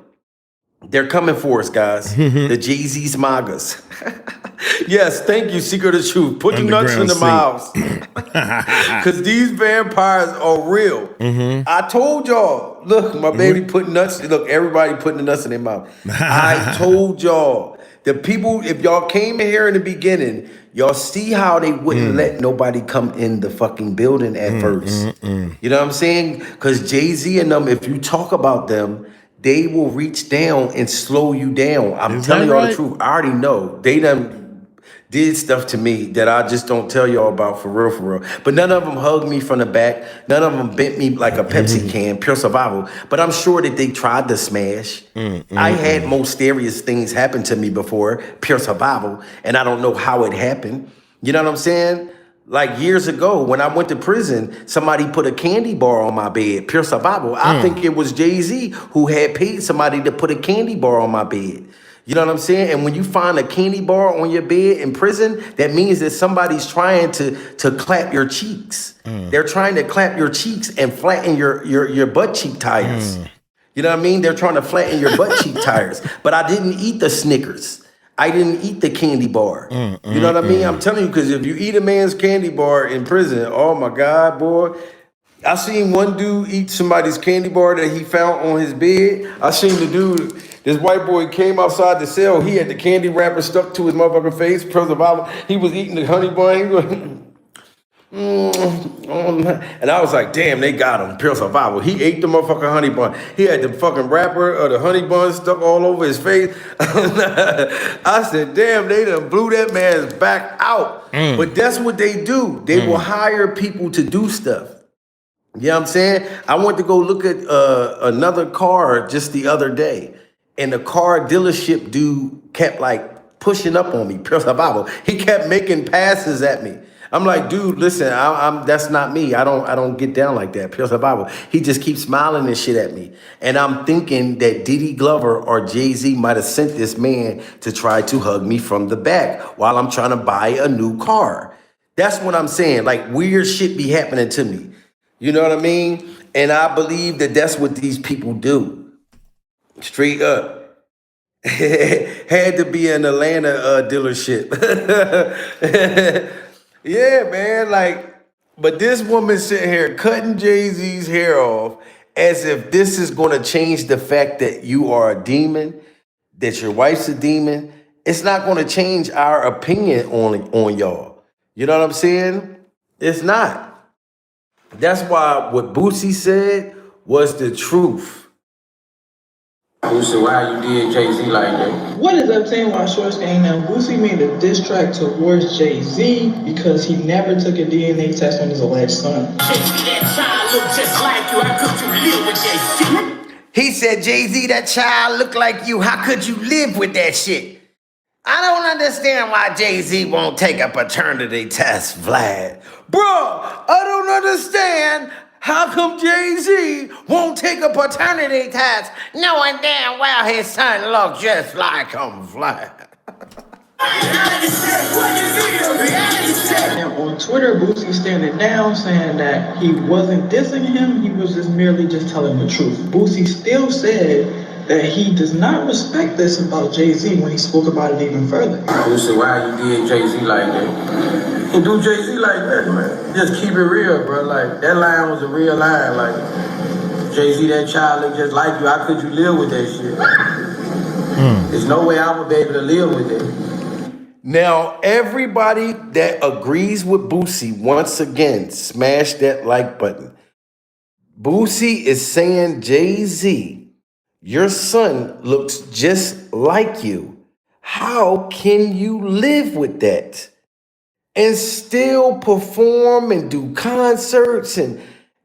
They're coming for us, guys. The Jay-Z's MAGAs. Yes, thank you, Secret of the Truth. Put the nuts in the mouths. Because these vampires are real. I told y'all, look, my baby putting nuts. Look, everybody putting the nuts in their mouth. I told y'all, the people, if y'all came in here in the beginning, y'all see how they wouldn't let nobody come in the fucking building at first. You know what I'm saying? Because Jay-Z and them, if you talk about them, they will reach down and slow you down. I'm telling y'all the truth. I already know. They done did stuff to me that I just don't tell y'all about for real. But none of them hugged me from the back. None of them bent me like a Pepsi can, pure survival. But I'm sure that they tried to smash. I had most serious things happen to me before, pure survival. And I don't know how it happened. You know what I'm saying? Like years ago, when I went to prison, somebody put a candy bar on my bed, pure survival. I think it was Jay-Z who had paid somebody to put a candy bar on my bed. You know what I'm saying? And when you find a candy bar on your bed in prison, that means that somebody's trying to clap your cheeks. They're trying to clap your cheeks and flatten your butt cheek tires. You know what I mean? They're trying to flatten your butt cheek tires. But I didn't eat the Snickers. I didn't eat the candy bar. You know what I mean? I'm telling you, because if you eat a man's candy bar in prison, oh my God, boy. I seen one dude eat somebody's candy bar that he found on his bed. I seen the dude, this white boy came outside the cell. He had the candy wrapper stuck to his motherfucking face, survival. He was eating the honey bun. He was and I was like, damn, they got him, pure survival. He ate the motherfucking honey bun. He had the fucking wrapper of the honey bun stuck all over his face. I said, damn, they done blew that man's back out. But that's what they do. They will hire people to do stuff. You know what I'm saying? I went to go look at another car just the other day, and the car dealership dude kept like pushing up on me, pure survival. He kept making passes at me. I'm like, dude, listen, I'm that's not me. I don't get down like that, pure survival. He just keeps smiling and shit at me. And I'm thinking that Diddy Glover or Jay-Z might have sent this man to try to hug me from the back while I'm trying to buy a new car. That's what I'm saying. Like, weird shit be happening to me. You know what I mean? And I believe that that's what these people do. Straight up. Had to be an Atlanta dealership. Yeah, man, like, but this woman sitting here cutting Jay-Z's hair off as if this is going to change the fact that you are a demon, that your wife's a demon. It's not going to change our opinion on y'all. You know what I'm saying? It's not. That's why what Boosie said was the truth. Boosie, why you did Jay-Z like that? What is Obtain While Shorts Gang now? Boosie made a diss track towards Jay-Z because he never took a DNA test on his alleged son. That child look just like you. How could you live with that shit? He said, Jay-Z, that child look like you. How could you live with that shit? I don't understand why Jay-Z won't take a paternity test, Vlad. Bro, I don't understand how come Jay-Z won't take a paternity test knowing damn well his son looks just like him, Vlad. And on Twitter, Boosie standing down saying that he wasn't dissing him, he was just merely just telling the truth. Boosie still said that he does not respect this about Jay-Z when he spoke about it even further. Boosie, why you did Jay-Z like that? And do Jay-Z like that, man. Just keep it real, bro. Like, that line was a real line. Like, Jay-Z, that child look just like you. How could you live with that shit? There's no way I would be able to live with it. Now, everybody that agrees with Boosie, once again, smash that like button. Boosie is saying, Jay-Z, your son looks just like you. How can you live with that and still perform and do concerts and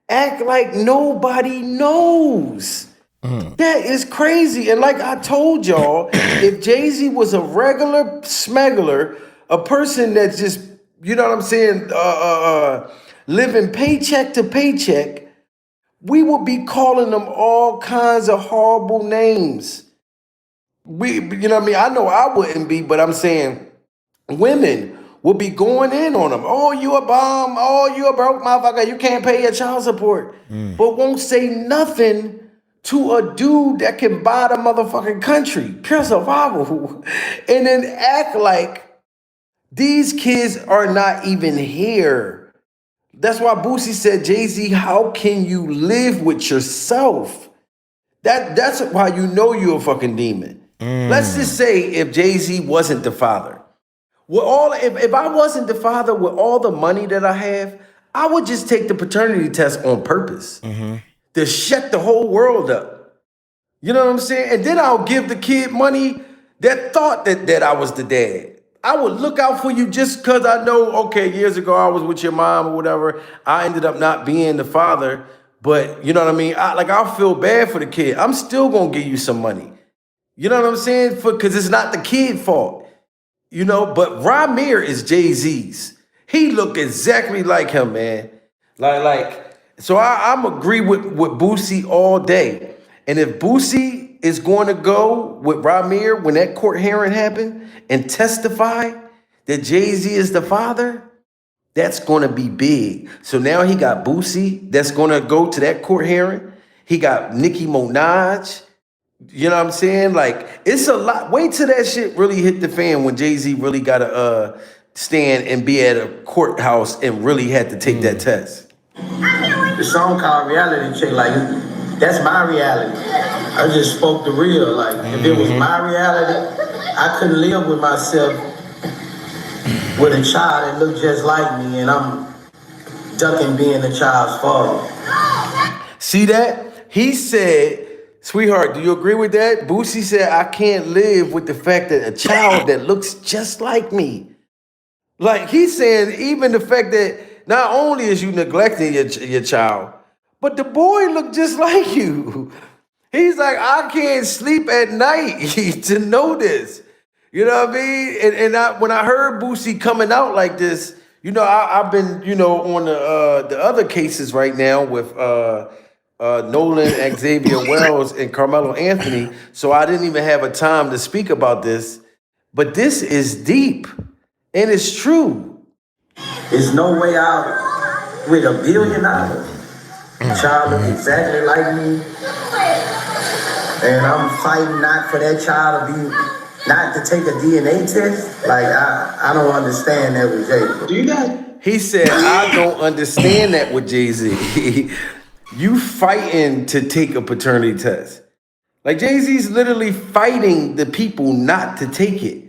act like nobody knows? That is crazy. And like I told y'all, if Jay-Z was a regular smuggler, a person that's just, you know what I'm saying, living paycheck to paycheck, we would be calling them all kinds of horrible names. You know what I mean? I know I wouldn't be, but I'm saying women would be going in on them. Oh, you a bum. Oh, you a broke motherfucker. You can't pay your child support. But won't say nothing to a dude that can buy the motherfucking country. Pure survival. And then act like these kids are not even here. That's why Boosie said, Jay-Z, how can you live with yourself? That's why you know you're a fucking demon. Let's just say if Jay-Z wasn't the father. If I wasn't the father with all the money that I have, I would just take the paternity test on purpose to shut the whole world up. You know what I'm saying? And then I'll give the kid money that thought that I was the dad. I would look out for you just because I know, okay, years ago I was with your mom or whatever. I ended up not being the father, but you know what I mean? I'll feel bad for the kid. I'm still going to give you some money. You know what I'm saying? Because it's not the kid's fault. You know, but Ramir is Jay-Z's. He looked exactly like him, man. So I'm agree with Boosie all day. And if Boosie is going to go with Ramir when that court hearing happened and testify that Jay-Z is the father, that's going to be big. So now he got Boosie that's going to go to that court hearing. He got Nicki Minaj. You know what I'm saying? Like, it's a lot. Wait till that shit really hit the fan when Jay-Z really got to stand and be at a courthouse and really had to take that test. The song called Reality Check, like, that's my reality. I just spoke the real. Like, if it was my reality, I couldn't live with myself with a child that looked just like me, and I'm ducking being the child's father. See that? He said, sweetheart, do you agree with that? Boosie said, I can't live with the fact that a child that looks just like me. Like, he's saying even the fact that not only is you neglecting your child, but the boy looked just like you. He's like, I can't sleep at night to know this. You know what I mean? And when I heard Boosie coming out like this, you know, I've been, you know, on the other cases right now with Nolan, Xavier Wells, and Carmelo Anthony. So I didn't even have a time to speak about this. But this is deep. And it's true. There's no way out with $1 billion. The child looks exactly like me. And I'm fighting not for that child to be, not to take a DNA test. Like, I don't understand that with Jay. Do you guys? He said, I don't understand that with Jay-Z. You fighting to take a paternity test. Like, Jay-Z's literally fighting the people not to take it.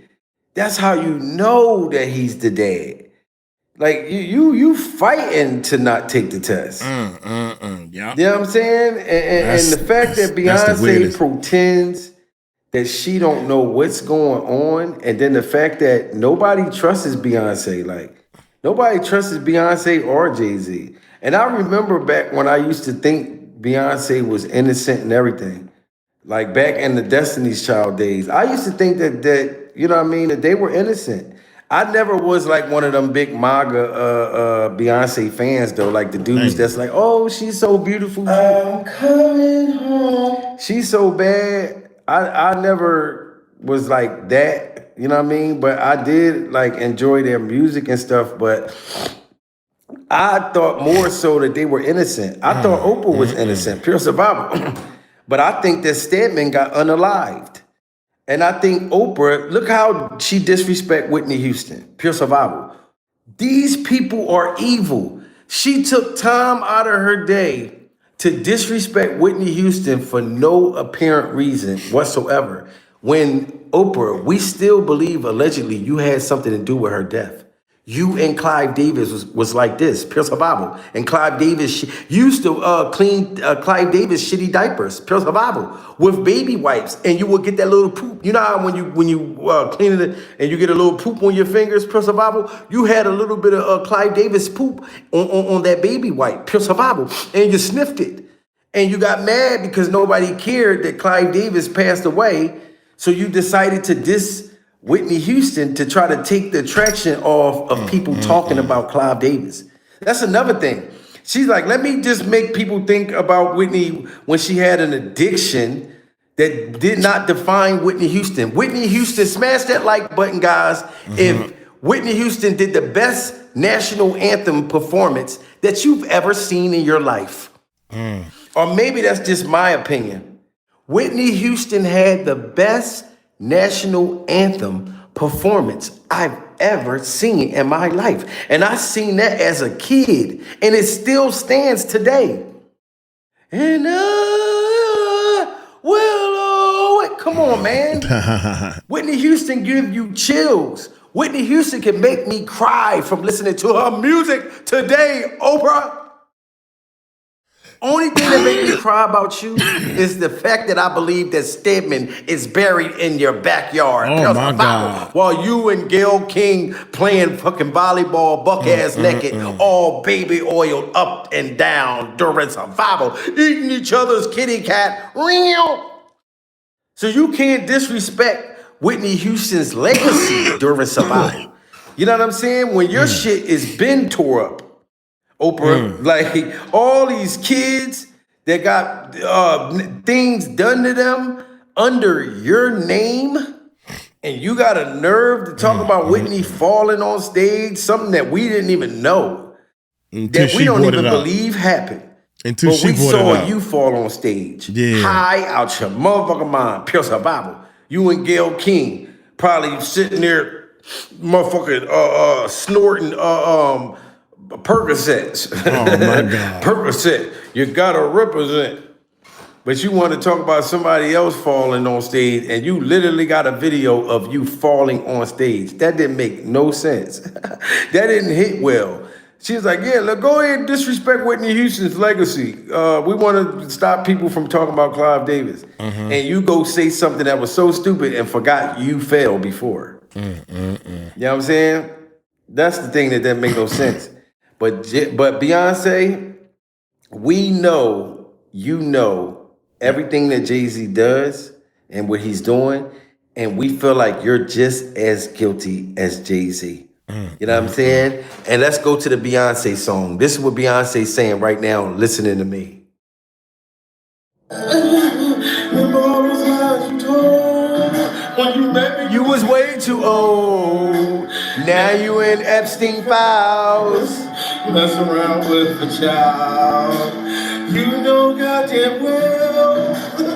That's how you know that he's the dad. Like, you fighting to not take the test. Yeah. You know what I'm saying? And the fact that Beyonce pretends that she don't know what's going on, and then the fact that nobody trusts Beyonce. Like, nobody trusts Beyonce or Jay-Z. And I remember back when I used to think Beyonce was innocent and everything. Like, back in the Destiny's Child days. I used to think that you know what I mean, that they were innocent. I never was like one of them big MAGA Beyonce fans though, like the dudes that's like, oh, she's so beautiful. I'm coming home. She's so bad. I never was like that, you know what I mean? But I did like enjoy their music and stuff, but I thought more so that they were innocent. I thought Oprah was innocent, pure survival. But I think that Stedman got unalived. And I think Oprah, look how she disrespect Whitney Houston, pure survival. These people are evil. She took time out of her day to disrespect Whitney Houston for no apparent reason whatsoever. When Oprah, we still believe allegedly you had something to do with her death. You and Clive Davis was like this, pure survival. And Clive Davis used to clean Clive Davis shitty diapers, pure survival, with baby wipes. And you would get that little poop. You know how when you clean it and you get a little poop on your fingers, pure survival? You had a little bit of Clive Davis poop on that baby wipe, pure survival. And you sniffed it. And you got mad because nobody cared that Clive Davis passed away. So you decided to diss Whitney Houston to try to take the attraction off of people talking about Clive Davis. That's another thing. She's like, let me just make people think about Whitney when she had an addiction that did not define Whitney Houston. Whitney Houston, smash that like button, guys. If Whitney Houston did the best national anthem performance that you've ever seen in your life. Or maybe that's just my opinion. Whitney Houston had the best national anthem performance I've ever seen in my life. And I seen that as a kid. And it still stands today. And come on, man. Whitney Houston give you chills. Whitney Houston can make me cry from listening to her music today, Oprah. Only thing that made me cry about you is the fact that I believe that Stedman is buried in your backyard. Oh my God. While you and Gayle King playing fucking volleyball, buck ass naked, all baby oiled up and down during survival, eating each other's kitty cat. So you can't disrespect Whitney Houston's legacy during survival. You know what I'm saying? When your shit is been tore up, Oprah, like all these kids that got things done to them under your name, and you got a nerve to talk about Whitney falling on stage, something that we didn't even know, that we don't even believe happened. Until but she we brought it saw up. you fall on stage, Yeah. high out your motherfucking mind, pure survival. You and Gayle King probably sitting there, motherfucking snorting Percocets. Oh my God. Percocet, you gotta represent. But you want to talk about somebody else falling on stage, and you literally got a video of you falling on stage. That didn't make no sense. That didn't hit well. She was like, yeah, look, go ahead and disrespect Whitney Houston's legacy. We want to stop people from talking about Clive Davis. And you go say something that was so stupid and forgot you fell before. You know what I'm saying? That's the thing that make no sense. But Beyonce, we know, you know, everything that Jay-Z does and what he's doing, and we feel like you're just as guilty as Jay-Z. You know what I'm saying? And let's go to the Beyonce song. This is what Beyonce's saying right now, listening to me. Remember all those lies you told when you met me? You was way too old. Now you in Epstein files. Mess around with the child. You know goddamn well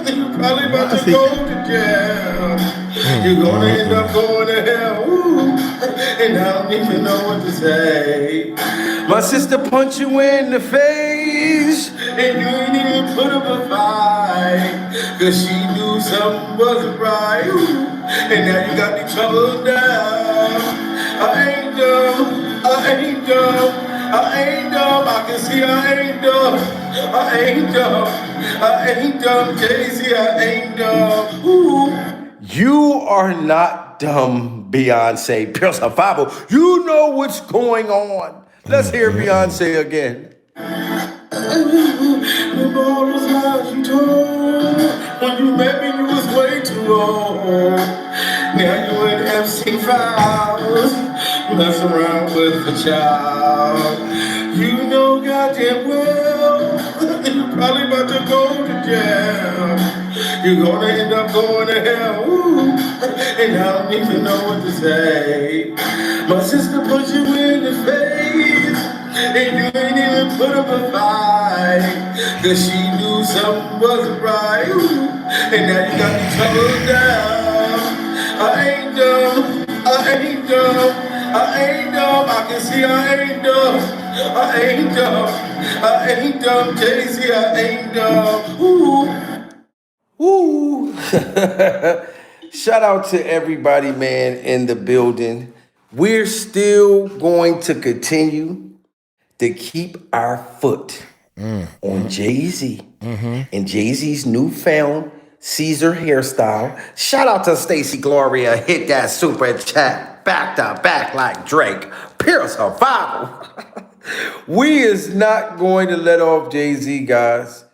you probably about to go to jail. You're gonna end up going to hell. Ooh. And I don't even know what to say. My sister punched you in the face, and you ain't even put up a fight, cause she knew something wasn't right. Ooh. And now you got me troubled down. I ain't dumb, I ain't dumb, I ain't dumb, I can see I ain't dumb. I ain't dumb, I ain't dumb, Jay-Z, I ain't dumb. Ooh. You are not dumb, Beyonce. Pure survival. You know what's going on. Let's hear Beyonce again. Remember all those lies you told when you met me, you was way too old. Now you in MC files, mess around with the child. You know goddamn well you probably about to go to jail. You're gonna end up going to hell. Ooh. And I don't even know what to say. My sister put you in the face, and you ain't even put up a fight, cause she knew something wasn't right. Ooh. And now you got me troubled down. I ain't dumb, I ain't dumb, I ain't dumb, I can see I ain't dumb. I ain't dumb, I ain't dumb, Jay-Z, I ain't dumb. Ooh. Ooh. Shout out to everybody, man, in the building. We're still going to continue to keep our foot on Jay-Z and Jay-Z's newfound Caesar hairstyle. Shout out to Stacey Gloria. Hit that super chat back to back like Drake. Pure survival. We is not going to let off Jay-Z, guys.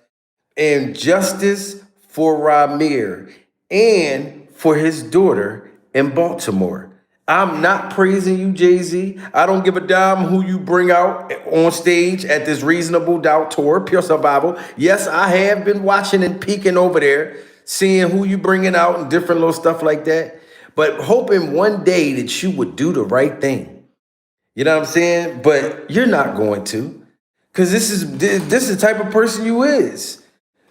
And justice for Ramir and for his daughter in Baltimore. I'm not praising you, Jay-Z. I don't give a damn who you bring out on stage at this Reasonable Doubt tour, Pure Survival. Yes, I have been watching and peeking over there, seeing who you bringing out and different little stuff like that, but hoping one day that you would do the right thing. You know what I'm saying? But you're not going to, because this is the type of person you is.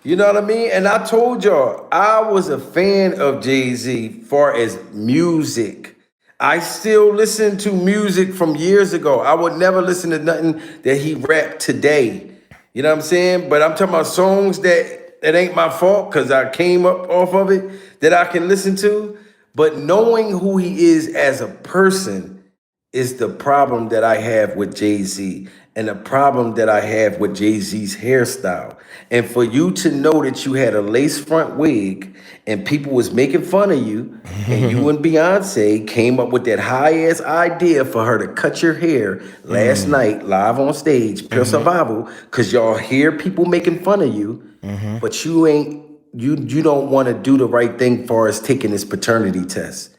You know what I mean? And I told y'all, I was a fan of Jay-Z far as music. I still listen to music from years ago. I would never listen to nothing that he rapped today. You know what I'm saying? But I'm talking about songs that ain't my fault because I came up off of it that I can listen to. But knowing who he is as a person is the problem that I have with Jay-Z and the problem that I have with Jay-Z's hairstyle. And for you to know that you had a lace front wig and people was making fun of you and you and Beyonce came up with that high-ass idea for her to cut your hair last night live on stage, Pure Survival, because y'all hear people making fun of you, but you don't want to do the right thing for us taking this paternity test.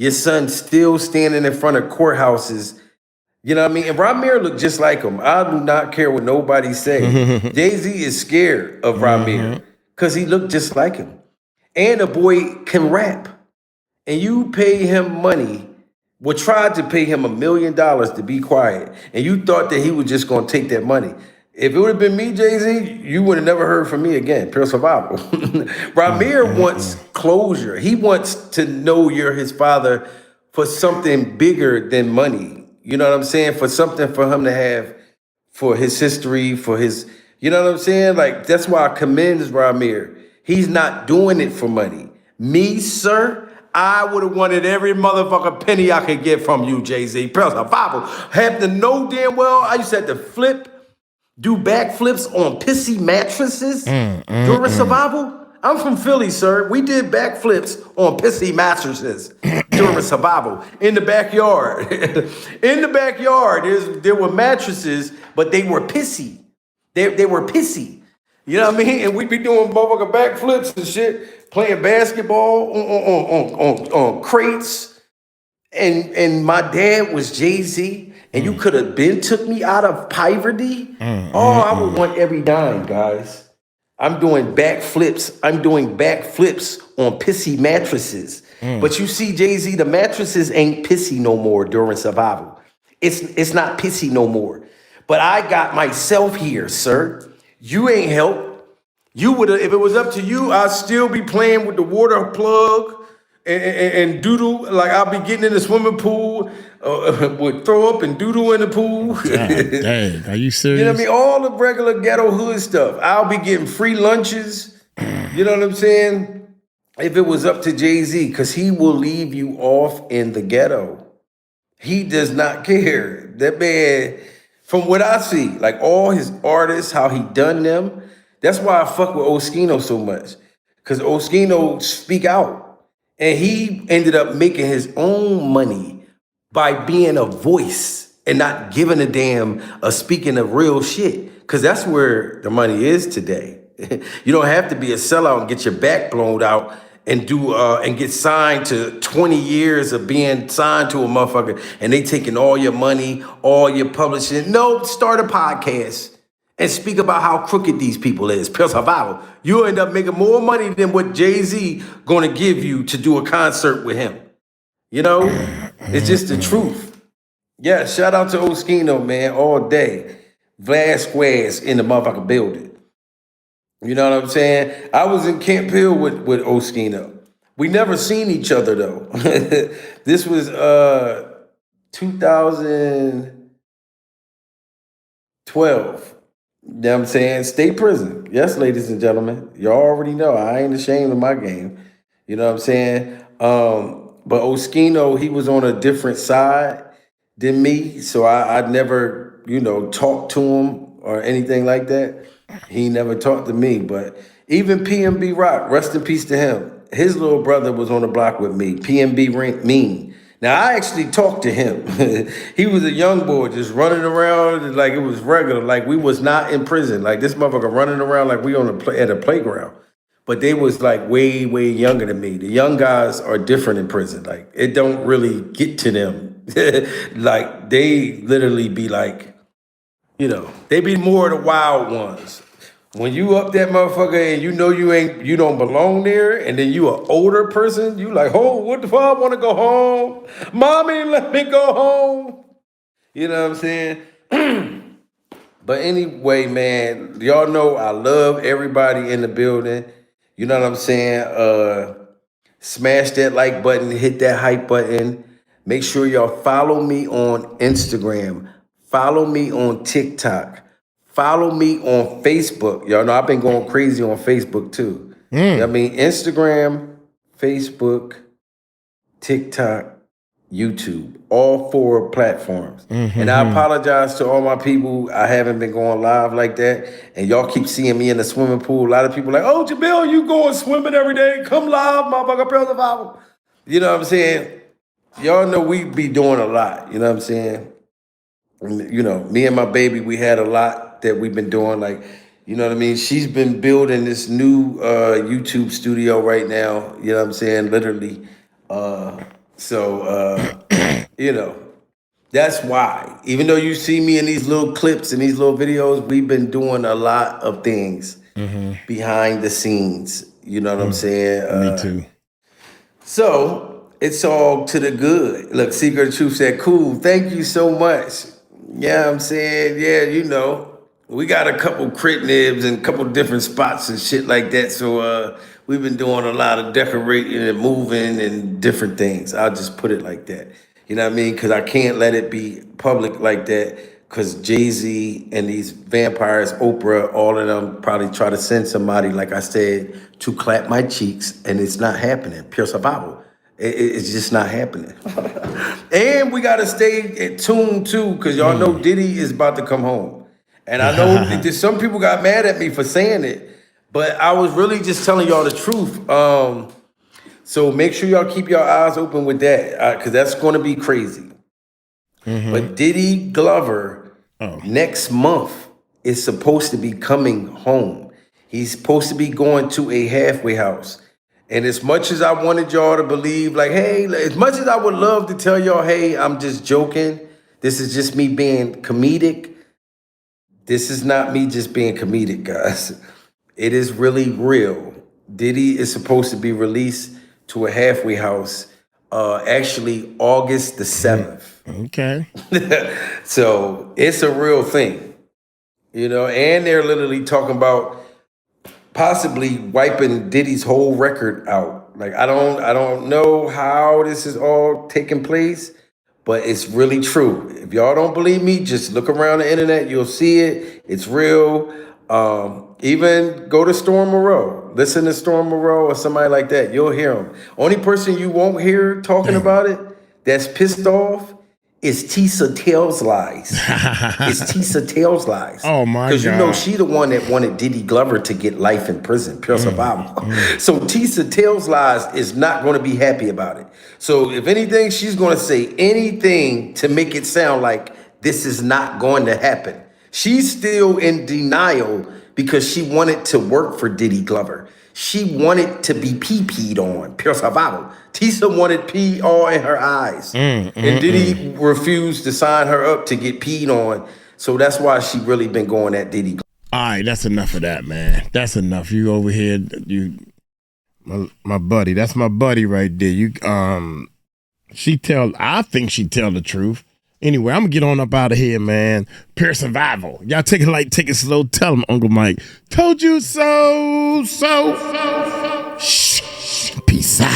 Your son still standing in front of courthouses. You know what I mean? And Ramir looked just like him. I do not care what nobody say. Jay-Z is scared of Ramir because he looked just like him. And the boy can rap. And you pay him money, tried to pay him $1 million to be quiet. And you thought that he was just going to take that money. If it would have been me, Jay-Z, you would have never heard from me again. Pure survival. Ramir wants closure. He wants to know you're his father for something bigger than money. You know what I'm saying? For something for him to have, for his history, for his, you know what I'm saying? Like, that's why I commend Ramir. He's not doing it for money. Me, sir, I would have wanted every motherfucking penny I could get from you, Jay-Z. Pure survival. Have to know damn well I used to have to do backflips on pissy mattresses during survival. I'm from Philly, sir. We did backflips on pissy mattresses during survival in the backyard. In the backyard, there were mattresses, but they were pissy. They were pissy. You know what I mean? And we'd be doing motherfucking backflips and shit, playing basketball on crates. And my dad was Jay-Z, and you could have took me out of poverty. I would want every dime, guys. I'm doing backflips. I'm doing backflips on pissy mattresses. But you see, Jay-Z, the mattresses ain't pissy no more during survival. It's not pissy no more. But I got myself here, sir. You ain't help. You would have, if it was up to you, I'd still be playing with the water plug and doodle. Like I'll be getting in the swimming pool, would throw up and doodle in the pool. God, dang, are you serious? You know what I mean? All the regular ghetto hood stuff. I'll be getting free lunches. You know what I'm saying? If it was up to Jay-Z, because he will leave you off in the ghetto. He does not care. That man, from what I see, like all his artists, how he done them, that's why I fuck with Oskino so much. Because Oskino speak out. And he ended up making his own money by being a voice and not giving a damn of speaking of real shit. Because that's where the money is today. You don't have to be a sellout and get your back blown out and and get signed to 20 years of being signed to a motherfucker and they taking all your money, all your publishing. No, start a podcast and speak about how crooked these people is. Pure survival. You'll end up making more money than what Jay-Z gonna give you to do a concert with him. You know? It's just the truth. Yeah, shout out to Oskino, man, all day. Vlad Squares in the motherfucking building. You know what I'm saying? I was in Camp Hill with Oskino. We never seen each other though. This was 2012. You know what I'm saying? State prison. Yes, ladies and gentlemen. Y'all already know I ain't ashamed of my game. You know what I'm saying? But Oskino, he was on a different side than me. So I never, talked to him or anything like that. He never talked to me, but even PNB Rock, rest in peace to him. His little brother was on the block with me, PNB Mean. Now, I actually talked to him. He was a young boy just running around like it was regular, like we was not in prison. Like this motherfucker running around like we at a playground. But they was like way, way younger than me. The young guys are different in prison. Like it don't really get to them. Like they literally be like, they be more of the wild ones. When you up that motherfucker and you don't belong there, and then you an older person, you like, oh, what the fuck? I want to go home. Mommy, let me go home. You know what I'm saying? But anyway, man, y'all know I love everybody in the building. You know what I'm saying? Smash that like button, hit that hype button. Make sure y'all follow me on Instagram. Follow me on TikTok. Follow me on Facebook. Y'all know I've been going crazy on Facebook too. I mean, Instagram, Facebook, TikTok, YouTube, all 4 platforms. And I apologize to all my people. I haven't been going live like that. And y'all keep seeing me in the swimming pool. A lot of people like, oh, Jamil, you going swimming every day. Come live, motherfucker, Pure Survival. You know what I'm saying? Y'all know we be doing a lot. You know what I'm saying? Me and my baby, we had a lot that we've been doing. Like, you know what I mean? She's been building this new YouTube studio right now. You know what I'm saying? Literally. So, you know, that's why. Even though you see me in these little clips and these little videos, we've been doing a lot of things behind the scenes. You know what I'm saying? Me too. So it's all to the good. Look, Secret of Truth said, cool, thank you so much. Yeah, I'm saying, yeah, you know, we got a couple crit nibs and a couple different spots and shit like that. So we've been doing a lot of decorating and moving and different things. I'll just put it like that. You know what I mean? Because I can't let it be public like that. Because Jay-Z and these vampires, Oprah, all of them probably try to send somebody, like I said, to clap my cheeks, and it's not happening. Pure survival. It's just not happening. And we got to stay tuned, too, because y'all know Diddy is about to come home. And I know that some people got mad at me for saying it, but I was really just telling y'all the truth. So make sure y'all keep your eyes open with that, because that's going to be crazy. But Diddy Glover next month is supposed to be coming home. He's supposed to be going to a halfway house. And as much as I wanted y'all to believe, like, hey, as much as I would love to tell y'all, hey, I'm just joking. This is just me being comedic. This is not me just being comedic, guys. It is really real. Diddy is supposed to be released to a halfway house actually August the 7th. Okay. So it's a real thing, you know, and they're literally talking about possibly wiping Diddy's whole record out. Like, I don't know how this is all taking place, but it's really true. If y'all don't believe me, just look around the internet, you'll see it. It's real. Even go to Storm Moreau. Listen to Storm Moreau or somebody like that. You'll hear him. Only person you won't hear talking about it that's pissed off is Tisa Tales Lies. It's Tisa Tales Lies. Oh my God. Because you know she the one that wanted Diddy Glover to get life in prison, pure survival. So Tisa Tales Lies is not going to be happy about it. So if anything, she's going to say anything to make it sound like this is not going to happen. She's still in denial because she wanted to work for Diddy Glover. She wanted to be pee-peed on, pure survival. Tisa wanted pee all in her eyes. And Diddy refused to sign her up to get peed on. So that's why she really been going at Diddy. All right, that's enough of that, man. That's enough. You over here, my buddy. That's my buddy right there. I think she tell the truth. Anyway, I'm gonna get on up out of here, man. Pure survival. Y'all take it light, take it slow. Tell him, Uncle Mike. Told you so. Shh. Peace out.